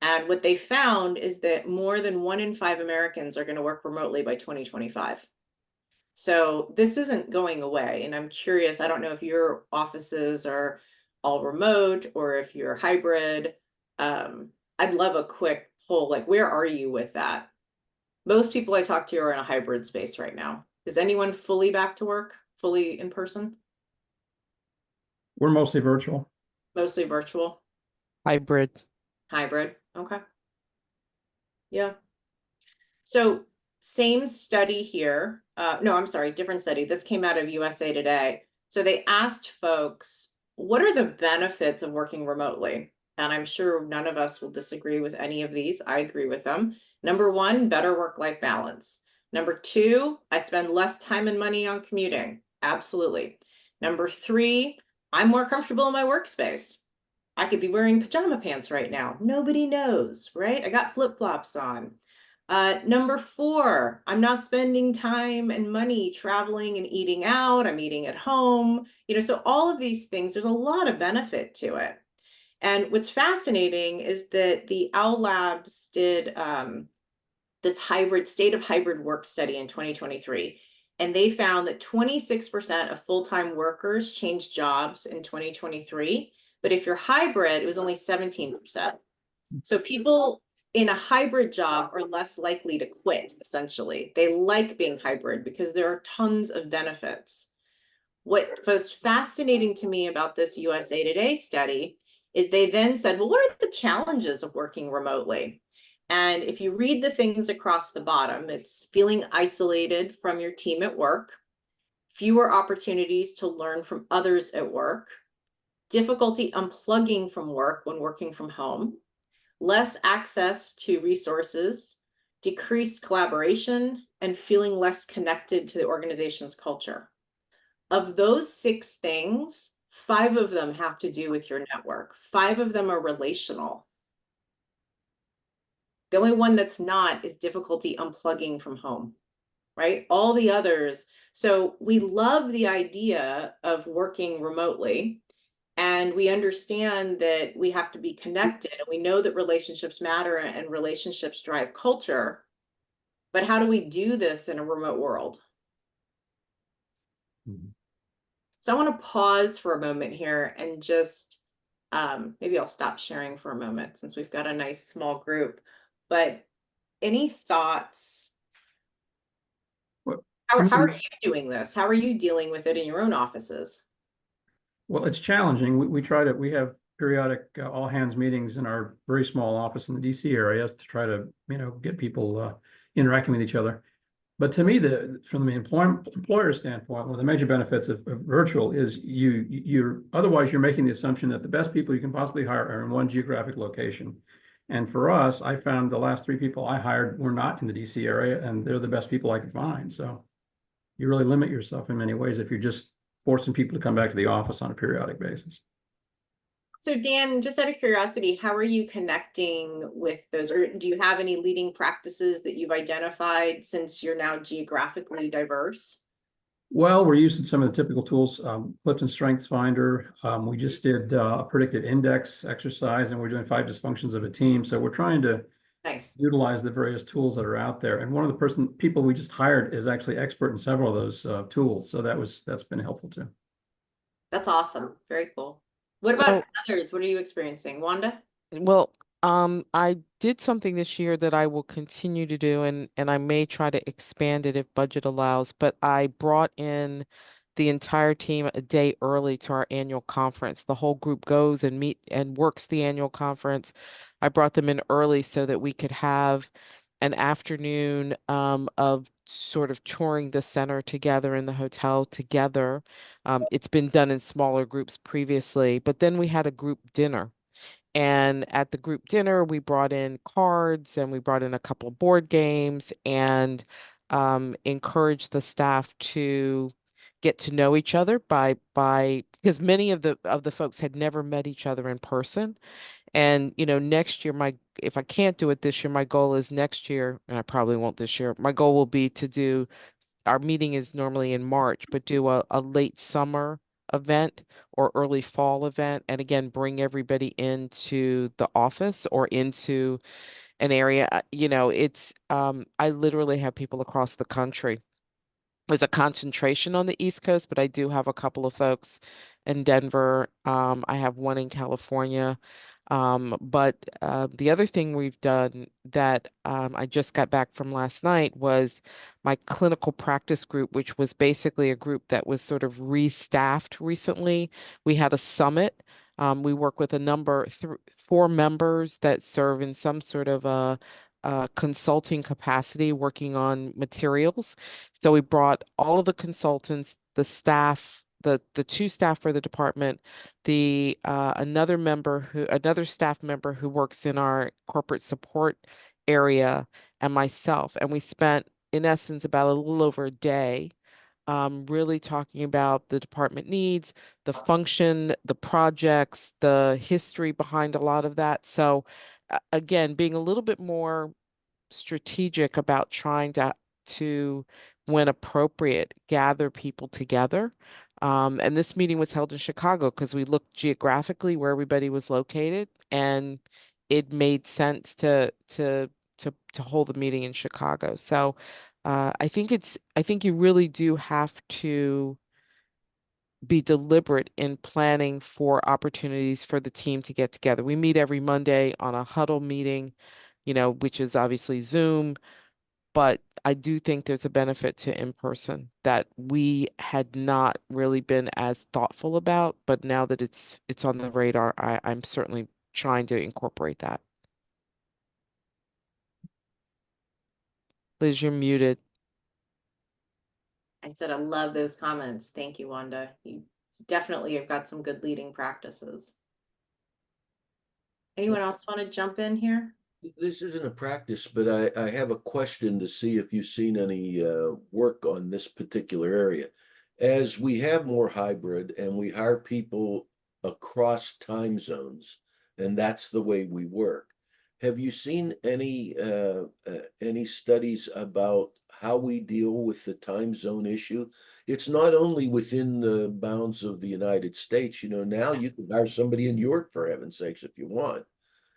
And what they found is that more than 1 in 5 Americans are going to work remotely by 2025. So this isn't going away. And I'm curious, I don't know if your offices are all remote or if you're hybrid. I'd love a quick poll, like where are you with that? Most people I talk to are in a hybrid space right now. Is anyone fully back to work? Fully in person? We're mostly virtual. Mostly virtual? Hybrid. Hybrid, okay. Yeah. So same study here. No, I'm sorry, different study. This came out of USA Today. So they asked folks, what are the benefits of working remotely? And I'm sure none of us will disagree with any of these. I agree with them. Number 1, better work-life balance. Number 2, I spend less time and money on commuting. Absolutely. Number 3, I'm more comfortable in my workspace. I could be wearing pajama pants right now. Nobody knows, right? I got flip-flops on. Number 4, I'm not spending time and money traveling and eating out. I'm eating at home. So all of these things, there's a lot of benefit to it. And what's fascinating is that the Owl Labs did this state of hybrid work study in 2023. And they found that 26% of full-time workers changed jobs in 2023. But if you're hybrid, it was only 17%. So people in a hybrid job are less likely to quit, essentially. They like being hybrid because there are tons of benefits. What was fascinating to me about this USA Today study is they then said, well, what are the challenges of working remotely? And if you read the things across the bottom, it's feeling isolated from your team at work, fewer opportunities to learn from others at work, difficulty unplugging from work when working from home, less access to resources, decreased collaboration, and feeling less connected to the organization's culture. Of those 6 things, 5 of them have to do with your network. 5 of them are relational. The only one that's not is difficulty unplugging from home, right? All the others. So we love the idea of working remotely, and we understand that we have to be connected, and we know that relationships matter and relationships drive culture. But how do we do this in a remote world? So I want to pause for a moment here and just maybe I'll stop sharing for a moment since we've got a nice small group. But any thoughts? How are you doing this? How are you dealing with it in your own offices? Well, it's challenging. We have periodic all hands meetings in our very small office in the DC area to try to, get people interacting with each other. But to me, from the employer standpoint, one of the major benefits of virtual is otherwise you're making the assumption that the best people you can possibly hire are in one geographic location. And for us, I found the last 3 people I hired were not in the DC area, and they're the best people I could find. So you really limit yourself in many ways if you're just forcing people to come back to the office on a periodic basis. So Dan, just out of curiosity, how are you connecting with those, or do you have any leading practices that you've identified since you're now geographically diverse? Well, we're using some of the typical tools, Clifton Strengths Finder. We just did a predictive index exercise, and we're doing 5 dysfunctions of a team. So we're trying to utilize the various tools that are out there. And one of the people we just hired is actually expert in several of those tools. So that's been helpful too. That's awesome. Very cool. What about others? What are you experiencing, Wanda? Well, I did something this year that I will continue to do, and I may try to expand it if budget allows, but I brought in the entire team a day early to our annual conference. The whole group goes and meet and works the annual conference. I brought them in early so that we could have an afternoon of sort of touring the center together in the hotel together. It's been done in smaller groups previously, but then we had a group dinner. And at the group dinner, we brought in cards and we brought in a couple of board games and encouraged the staff to get to know each other by because many of the folks had never met each other in person. And next year, my if I can't do it this year, my goal is next year, and I probably won't this year. My goal will be to do our meeting is normally in March, but do a late summer event or early fall event. And again, bring everybody into the office or into an area. It's I literally have people across the country. There's a concentration on the East Coast, but I do have a couple of folks in Denver. I have one in California. But the other thing we've done that I just got back from last night was my clinical practice group, which was basically a group that was sort of restaffed recently. We had a summit. We work with a number, 4 members that serve in some sort of a consulting capacity working on materials. So we brought all of the consultants, the staff, the 2 staff for the department, the another staff member who works in our corporate support area, and myself. And we spent, in essence, about a little over a day really talking about the department needs, the function, the projects, the history behind a lot of that. So again, being a little bit more strategic about trying to when appropriate, gather people together. And this meeting was held in Chicago because we looked geographically where everybody was located, and it made sense to hold the meeting in Chicago. So I think you really do have to be deliberate in planning for opportunities for the team to get together. We meet every Monday on a huddle meeting, which is obviously Zoom, but I do think there's a benefit to in person that we had not really been as thoughtful about, but now that it's on the radar, I'm certainly trying to incorporate that. Liz, you're muted. I said I love those comments. Thank you, Wanda. You definitely have got some good leading practices. Anyone else want to jump in here? This isn't a practice, but I have a question to see if you've seen any work on this particular area. As we have more hybrid and we hire people across time zones, and that's the way we work. Have you seen any studies about how we deal with the time zone issue? It's not only within the bounds of the United States. Now you can hire somebody in Europe, for heaven's sakes, if you want.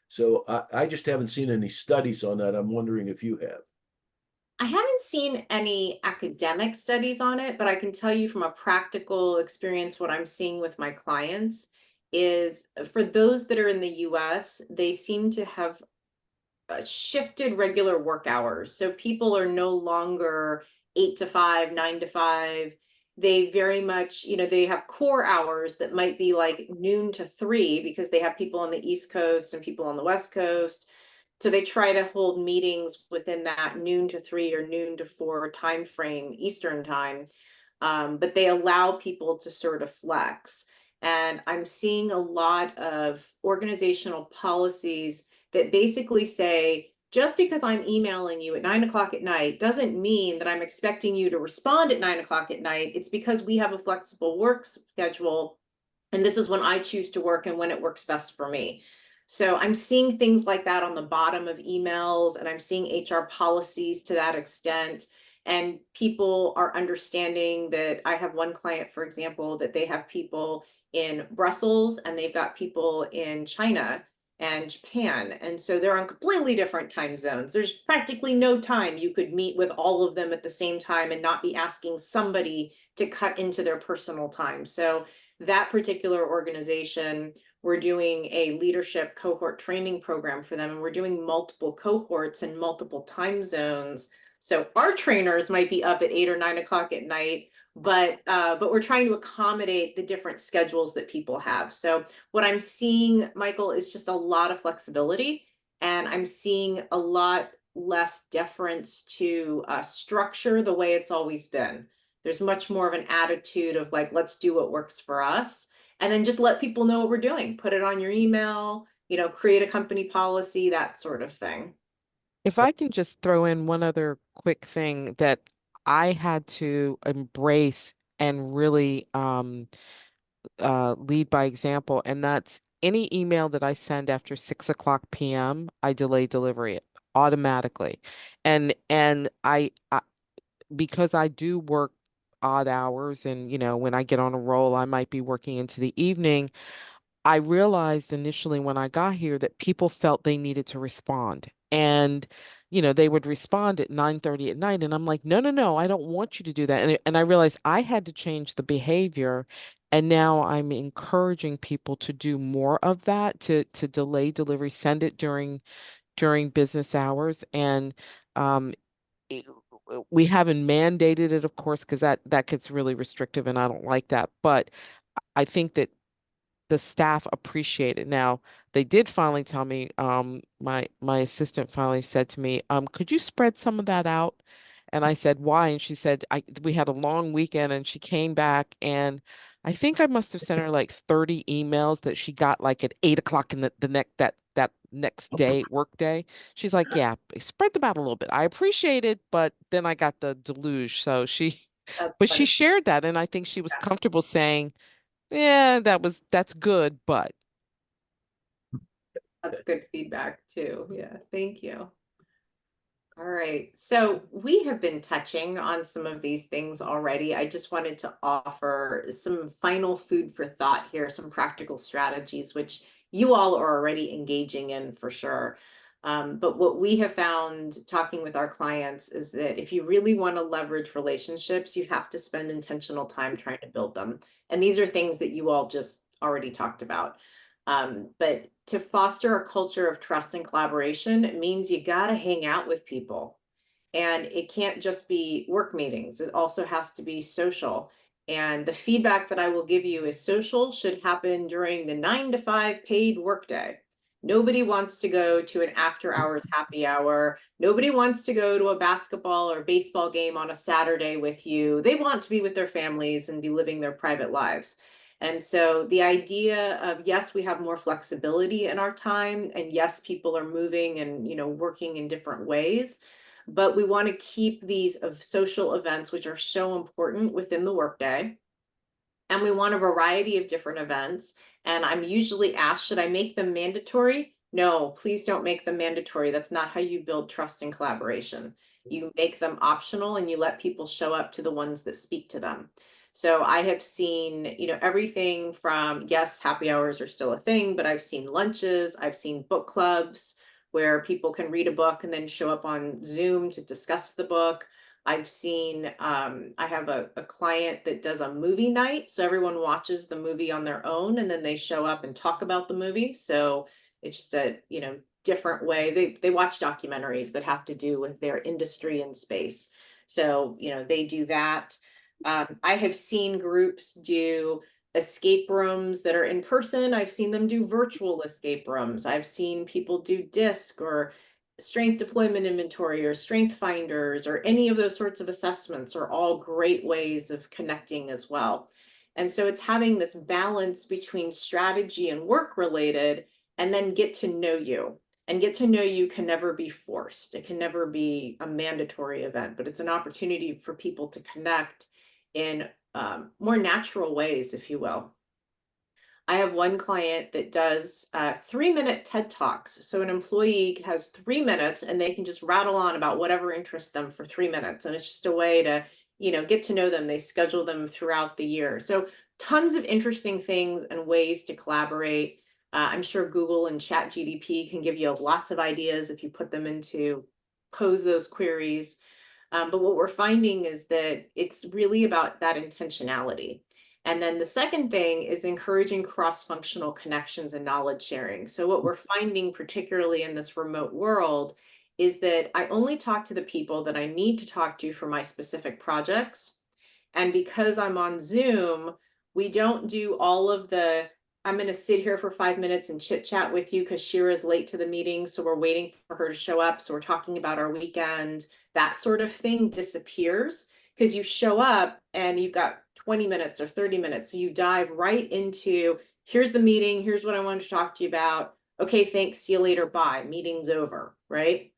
So I just haven't seen any studies on that. I'm wondering if you have. I haven't seen any academic studies on it, but I can tell you from a practical experience, what I'm seeing with my clients is for those that are in the US, they seem to have shifted regular work hours. So people are no longer 8 to 5, 9 to 5. They very much, they have core hours that might be like noon to 3 because they have people on the East Coast and people on the West Coast. So they try to hold meetings within that noon to 3 or noon to 4 time frame, Eastern time. But they allow people to sort of flex. And I'm seeing a lot of organizational policies that basically say, just because I'm emailing you at 9 o'clock at night doesn't mean that I'm expecting you to respond at 9 o'clock at night. It's because we have a flexible work schedule, and this is when I choose to work and when it works best for me. So I'm seeing things like that on the bottom of emails, and I'm seeing HR policies to that extent. And people are understanding that. I have one client, for example, that they have people in Brussels and they've got people in China and Japan. And so they're on completely different time zones. There's practically no time you could meet with all of them at the same time and not be asking somebody to cut into their personal time. So that particular organization We're doing a leadership cohort training program for them, and we're doing multiple cohorts in multiple time zones. So our trainers might be up at 8 or 9 o'clock at night, but we're trying to accommodate the different schedules that people have. So what I'm seeing, Michael, is just a lot of flexibility, and I'm seeing a lot less deference to structure the way it's always been. There's much more of an attitude of like, let's do what works for us, and then just let people know what we're doing. Put it on your email, you know, create a company policy, that sort of thing. If I can just throw in one other quick thing that I had to embrace and really lead by example, and that's any email that I send after 6 o'clock p.m., I delay delivery it automatically. And I because I do work odd hours, and when I get on a roll, I might be working into the evening. I realized initially when I got here that people felt they needed to respond. And, they would respond at 9:30 at night. And I'm like, no, no, no, I don't want you to do that. And I realized I had to change the behavior. And now I'm encouraging people to do more of that, to delay delivery, send it during business hours. And um, it- we haven't mandated it, of course, because that gets really restrictive and I don't like that. But I think that the staff appreciate it. Now, they did finally tell me, my assistant finally said to me, could you spread some of that out? And I said, why? And she said, we had a long weekend, and she came back, and I think I must have sent her like 30 emails that she got like at 8 o'clock in the next that next day, work day. She's like, yeah, spread them out a little bit. I appreciate it, but then I got the deluge. So That's but she funny. shared that, and I think she was comfortable saying, yeah, that's good, but That's good feedback too. Yeah, thank you. All right, so we have been touching on some of these things already. I just wanted to offer some final food for thought here, some practical strategies, which you all are already engaging in for sure. But what we have found talking with our clients is that if you really want to leverage relationships, you have to spend intentional time trying to build them. And these are things that you all just already talked about. But to foster a culture of trust and collaboration, it means you got to hang out with people. And it can't just be work meetings, it also has to be social. And the feedback that I will give you is social should happen during the 9 to 5 paid workday. Nobody wants to go to an after hours happy hour. Nobody wants to go to a basketball or baseball game on a Saturday with you. They want to be with their families and be living their private lives. And so the idea of, yes, we have more flexibility in our time, and yes, people are moving and, working in different ways, but we want to keep these of social events, which are so important within the workday. And we want a variety of different events. And I'm usually asked, should I make them mandatory? No, please don't make them mandatory. That's not how you build trust and collaboration. You make them optional, and you let people show up to the ones that speak to them. So I have seen, everything from, yes, happy hours are still a thing, but I've seen lunches, I've seen book clubs where people can read a book and then show up on Zoom to discuss the book. I've seen, I have a client that does a movie night. So everyone watches the movie on their own, and then they show up and talk about the movie. So it's just a, different way. They watch documentaries that have to do with their industry and space. So, they do that. I have seen groups do escape rooms that are in person. I've seen them do virtual escape rooms. I've seen people do DISC or strength deployment inventory or strength finders, or any of those sorts of assessments are all great ways of connecting as well. And so it's having this balance between strategy and work related, and then get to know you. And get to know you can never be forced. It can never be a mandatory event, but it's an opportunity for people to connect in more natural ways, if you will. I have one client that does 3-minute TED Talks. So an employee has 3 minutes, and they can just rattle on about whatever interests them for 3 minutes. And it's just a way to, get to know them. They schedule them throughout the year. So tons of interesting things and ways to collaborate. I'm sure Google and ChatGPT can give you lots of ideas if you put them into pose those queries. But what we're finding is that it's really about that intentionality. And then the second thing is encouraging cross-functional connections and knowledge sharing. So what we're finding, particularly in this remote world, is that I only talk to the people that I need to talk to for my specific projects. And because I'm on Zoom, we don't do all of the, I'm going to sit here for 5 minutes and chit chat with you because Shira's late to the meeting. So we're waiting for her to show up. So we're talking about our weekend. That sort of thing disappears because you show up and you've got 20 minutes or 30 minutes. So you dive right into, here's the meeting. Here's what I wanted to talk to you about. Okay, thanks. See you later. Bye. Meeting's over. Right.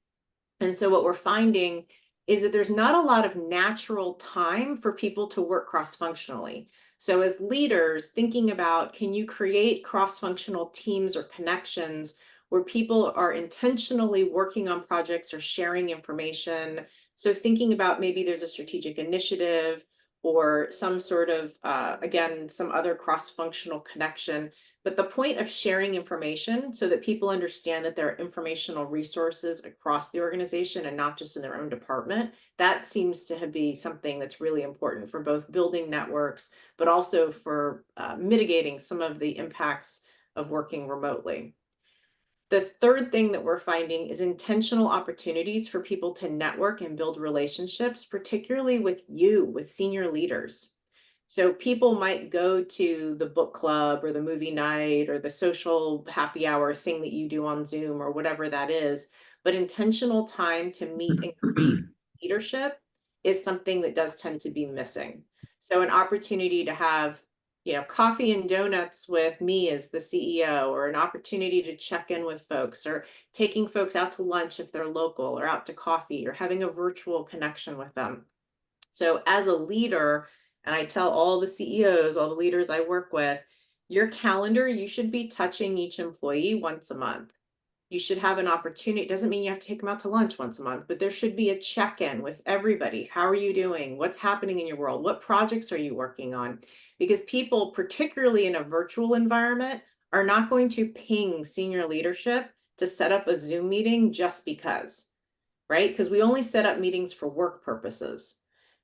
And so what we're finding is that there's not a lot of natural time for people to work cross-functionally. So as leaders, thinking about, can you create cross-functional teams or connections where people are intentionally working on projects or sharing information? So thinking about maybe there's a strategic initiative or some sort of, again, some other cross-functional connection. But the point of sharing information so that people understand that there are informational resources across the organization and not just in their own department, that seems to be something that's really important for both building networks, but also for mitigating some of the impacts of working remotely. The third thing that we're finding is intentional opportunities for people to network and build relationships, particularly with senior leaders. So people might go to the book club or the movie night or the social happy hour thing that you do on Zoom or whatever that is, but intentional time to meet and create leadership is something that does tend to be missing. So an opportunity to have, coffee and donuts with me as the CEO, or an opportunity to check in with folks, or taking folks out to lunch if they're local, or out to coffee, or having a virtual connection with them. So as a leader, and I tell all the CEOs, all the leaders I work with, your calendar, you should be touching each employee once a month. You should have an opportunity. It doesn't mean you have to take them out to lunch once a month, but there should be a check-in with everybody. How are you doing? What's happening in your world? What projects are you working on? Because people, particularly in a virtual environment, are not going to ping senior leadership to set up a Zoom meeting just because, right? Because we only set up meetings for work purposes.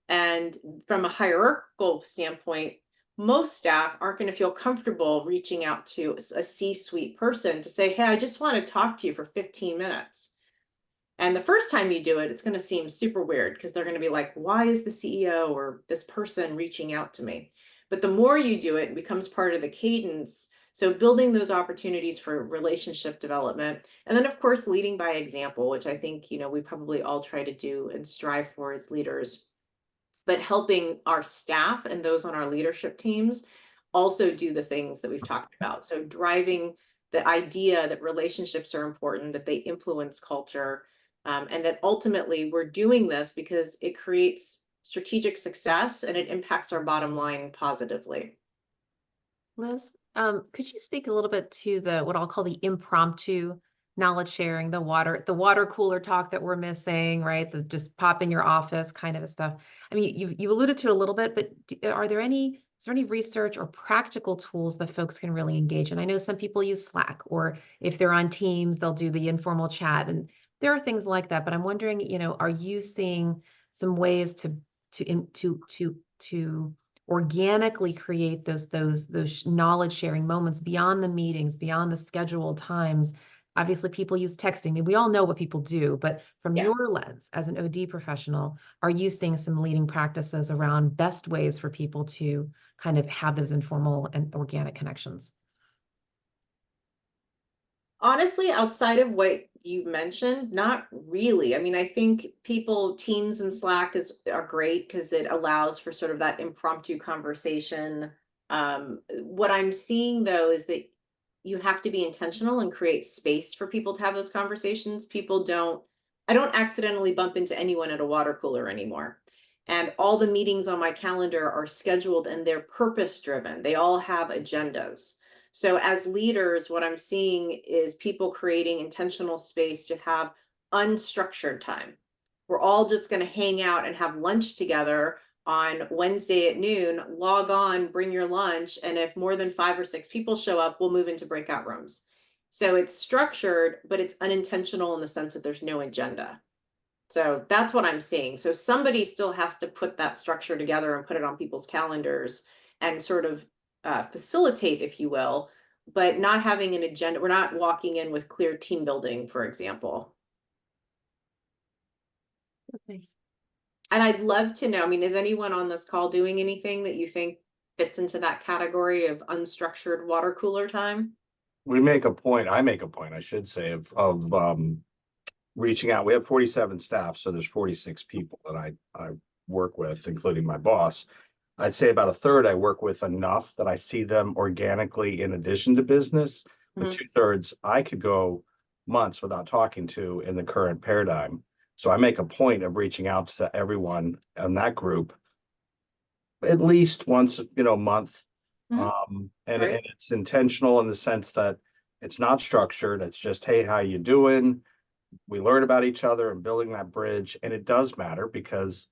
And from a hierarchical standpoint, most staff aren't going to feel comfortable reaching out to a C-suite person to say, hey, I just want to talk to you for 15 minutes. And the first time you do it, it's going to seem super weird because they're going to be like, why is the CEO or this person reaching out to me? But the more you do it, it becomes part of the cadence. So building those opportunities for relationship development. And then, of course, leading by example, which I think, we probably all try to do and strive for as leaders. But helping our staff and those on our leadership teams also do the things that we've talked about. So driving the idea that relationships are important, that they influence culture, and that ultimately we're doing this because it creates strategic success and it impacts our bottom line positively. Liz, could you speak a little bit to what I'll call the impromptu knowledge sharing, the water cooler talk that we're missing, right? The just pop in your office kind of stuff. I mean, you've alluded to it a little bit, but is there any research or practical tools that folks can really engage in? I know some people use Slack, or if they're on Teams, they'll do the informal chat, and there are things like that. But I'm wondering, are you seeing some ways to organically create those knowledge sharing moments beyond the meetings, beyond the scheduled times? Obviously, people use texting. I mean, we all know what people do, but from your lens as an OD professional, are you seeing some leading practices around best ways for people to kind of have those informal and organic connections? Honestly, outside of what you mentioned, not really. I mean, I think Teams and Slack are great because it allows for sort of that impromptu conversation. What I'm seeing though is that you have to be intentional and create space for people to have those conversations. I don't accidentally bump into anyone at a water cooler anymore. And all the meetings on my calendar are scheduled and they're purpose driven. They all have agendas. So as leaders, what I'm seeing is people creating intentional space to have unstructured time. We're all just going to hang out and have lunch together on Wednesday at noon, log on, bring your lunch. And if more than 5 or 6 people show up, we'll move into breakout rooms. So it's structured, but it's unintentional in the sense that there's no agenda. So that's what I'm seeing. So somebody still has to put that structure together and put it on people's calendars. and sort of facilitate, if you will, but not having an agenda. We're not walking in with clear team building, for example. Thanks. And I'd love to know, I mean, is anyone on this call doing anything that you think fits into that category of unstructured water cooler time? I make a point, I should say, of reaching out. We have 47 staff, so there's 46 people that I work with, including my boss. I'd say about a third I work with enough that I see them organically in addition to business. But Mhm. 2/3 I could go months without talking to in the current paradigm. So I make a point of reaching out to everyone in that group at least once, a month. And Right. it's intentional in the sense that it's not structured. It's just, hey, how you doing? We learn about each other and building that bridge. And it does matter because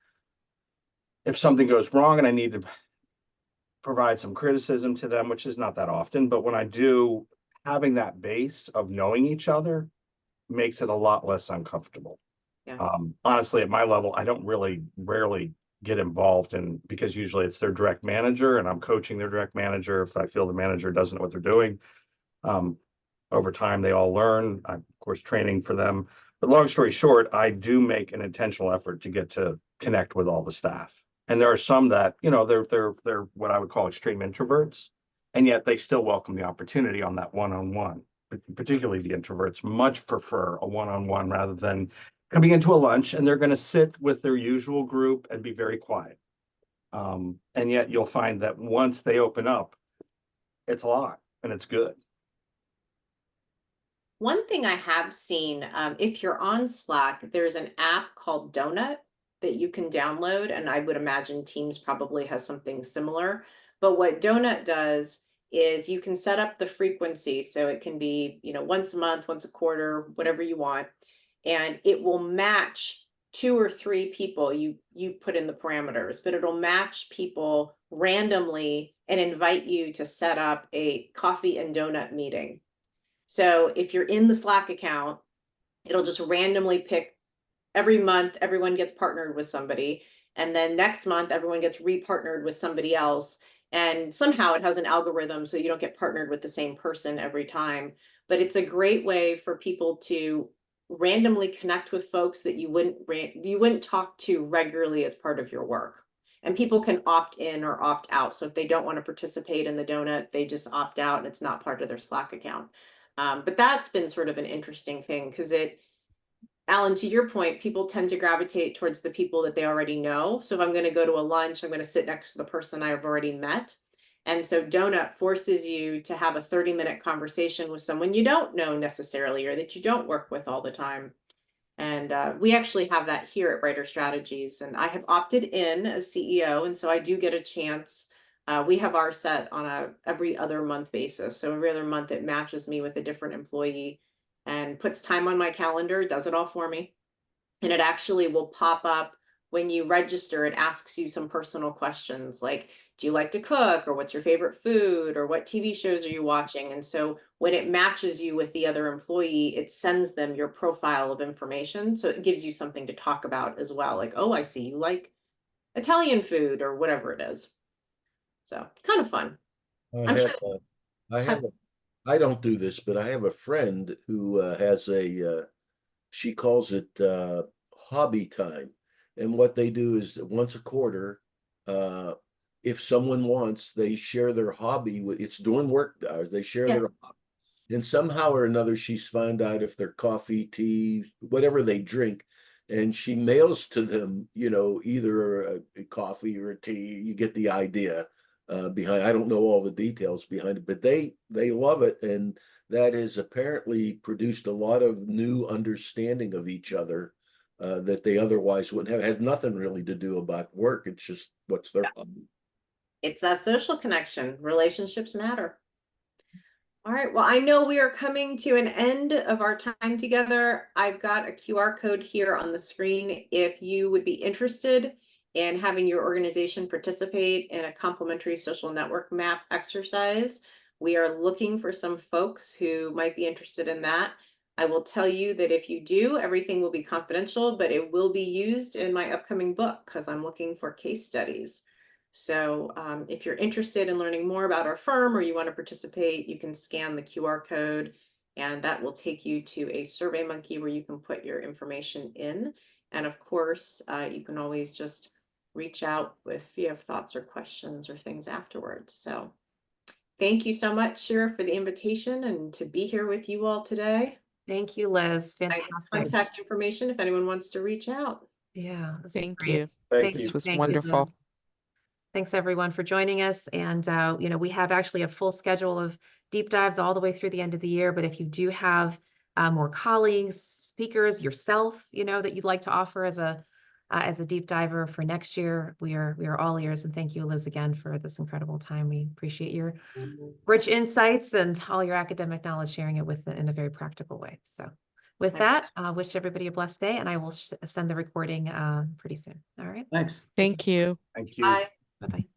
if something goes wrong and I need to provide some criticism to them, which is not that often, but when I do, having that base of knowing each other makes it a lot less uncomfortable. Yeah. Honestly, at my level, I don't rarely get involved in, because usually it's their direct manager and I'm coaching their direct manager if I feel the manager doesn't know what they're doing. Over time, they all learn. I'm, of course, training for them. But long story short, I do make an intentional effort to get to connect with all the staff. And there are some that, they're what I would call extreme introverts, and yet they still welcome the opportunity on that one-on-one. Particularly the introverts much prefer a one-on-one rather than coming into a lunch and they're going to sit with their usual group and be very quiet. And yet you'll find that once they open up, it's a lot and it's good. One thing I have seen, if you're on Slack, there's an app called Donut that you can download, and I would imagine Teams probably has something similar. But what Donut does is you can set up the frequency, so it can be, once a month, once a quarter, whatever you want, and it will match 2 or 3 people. You put in the parameters, but it'll match people randomly and invite you to set up a coffee and donut meeting. So if you're in the Slack account, it'll just randomly pick every month, everyone gets partnered with somebody. And then next month, everyone gets repartnered with somebody else. And somehow it has an algorithm so you don't get partnered with the same person every time. But it's a great way for people to randomly connect with folks that you wouldn't talk to regularly as part of your work. And people can opt in or opt out. So if they don't want to participate in the donut, they just opt out and it's not part of their Slack account. But that's been sort of an interesting thing because Alan, to your point, people tend to gravitate towards the people that they already know. So if I'm going to go to a lunch, I'm going to sit next to the person I've already met. And so Donut forces you to have a 30-minute conversation with someone you don't know necessarily or that you don't work with all the time. And we actually have that here at Writer Strategies. And I have opted in as CEO. And so I do get a chance. We have our set on a every other month basis. So every other month it matches me with a different employee and puts time on my calendar, does it all for me. And it actually will pop up when you register. It asks you some personal questions like, do you like to cook, or what's your favorite food, or what TV shows are you watching? And so when it matches you with the other employee, it sends them your profile of information. So it gives you something to talk about as well. Like, oh, I see you like Italian food or whatever it is. So kind of fun. I have I don't do this, but I have a friend who has she calls it hobby time. And what they do is once a quarter, if someone wants, they share their hobby with, it's during work hours, they share their hobby. And somehow or another, she's found out if their coffee, tea, whatever they drink, and she mails to them, either a coffee or a tea. You get the idea behind. I don't know all the details behind it, but they love it, and that has apparently produced a lot of new understanding of each other that they otherwise wouldn't have. It has nothing really to do about work. It's just what's their hobby. It's that social connection. Relationships matter. All right. Well, I know we are coming to an end of our time together. I've got a QR code here on the screen. If you would be interested in having your organization participate in a complimentary social network map exercise, we are looking for some folks who might be interested in that. I will tell you that if you do, everything will be confidential, but it will be used in my upcoming book because I'm looking for case studies. So if you're interested in learning more about our firm or you want to participate, you can scan the QR code and that will take you to a SurveyMonkey where you can put your information in. And of course, you can always just reach out if you have thoughts or questions or things afterwards. So thank you so much, Shira, for the invitation and to be here with you all today. Thank you, Liz. I have Fantastic. contact information if anyone wants to reach out. Yeah, this is Thank great. you. Thank This you. was Thank you, wonderful. Liz. Thanks everyone for joining us. And, you know, we have actually a full schedule of deep dives all the way through the end of the year. But if you do have more colleagues, speakers, yourself, you know, that you'd like to offer as a deep diver for next year, we are all ears. And thank you, Liz, again for this incredible time. We appreciate your rich insights and all your academic knowledge, sharing it with in a very practical way. So with that, wish everybody a blessed day, and I will send the recording pretty soon. All right. Thanks. Thank you. Thank you. Bye. Bye-bye.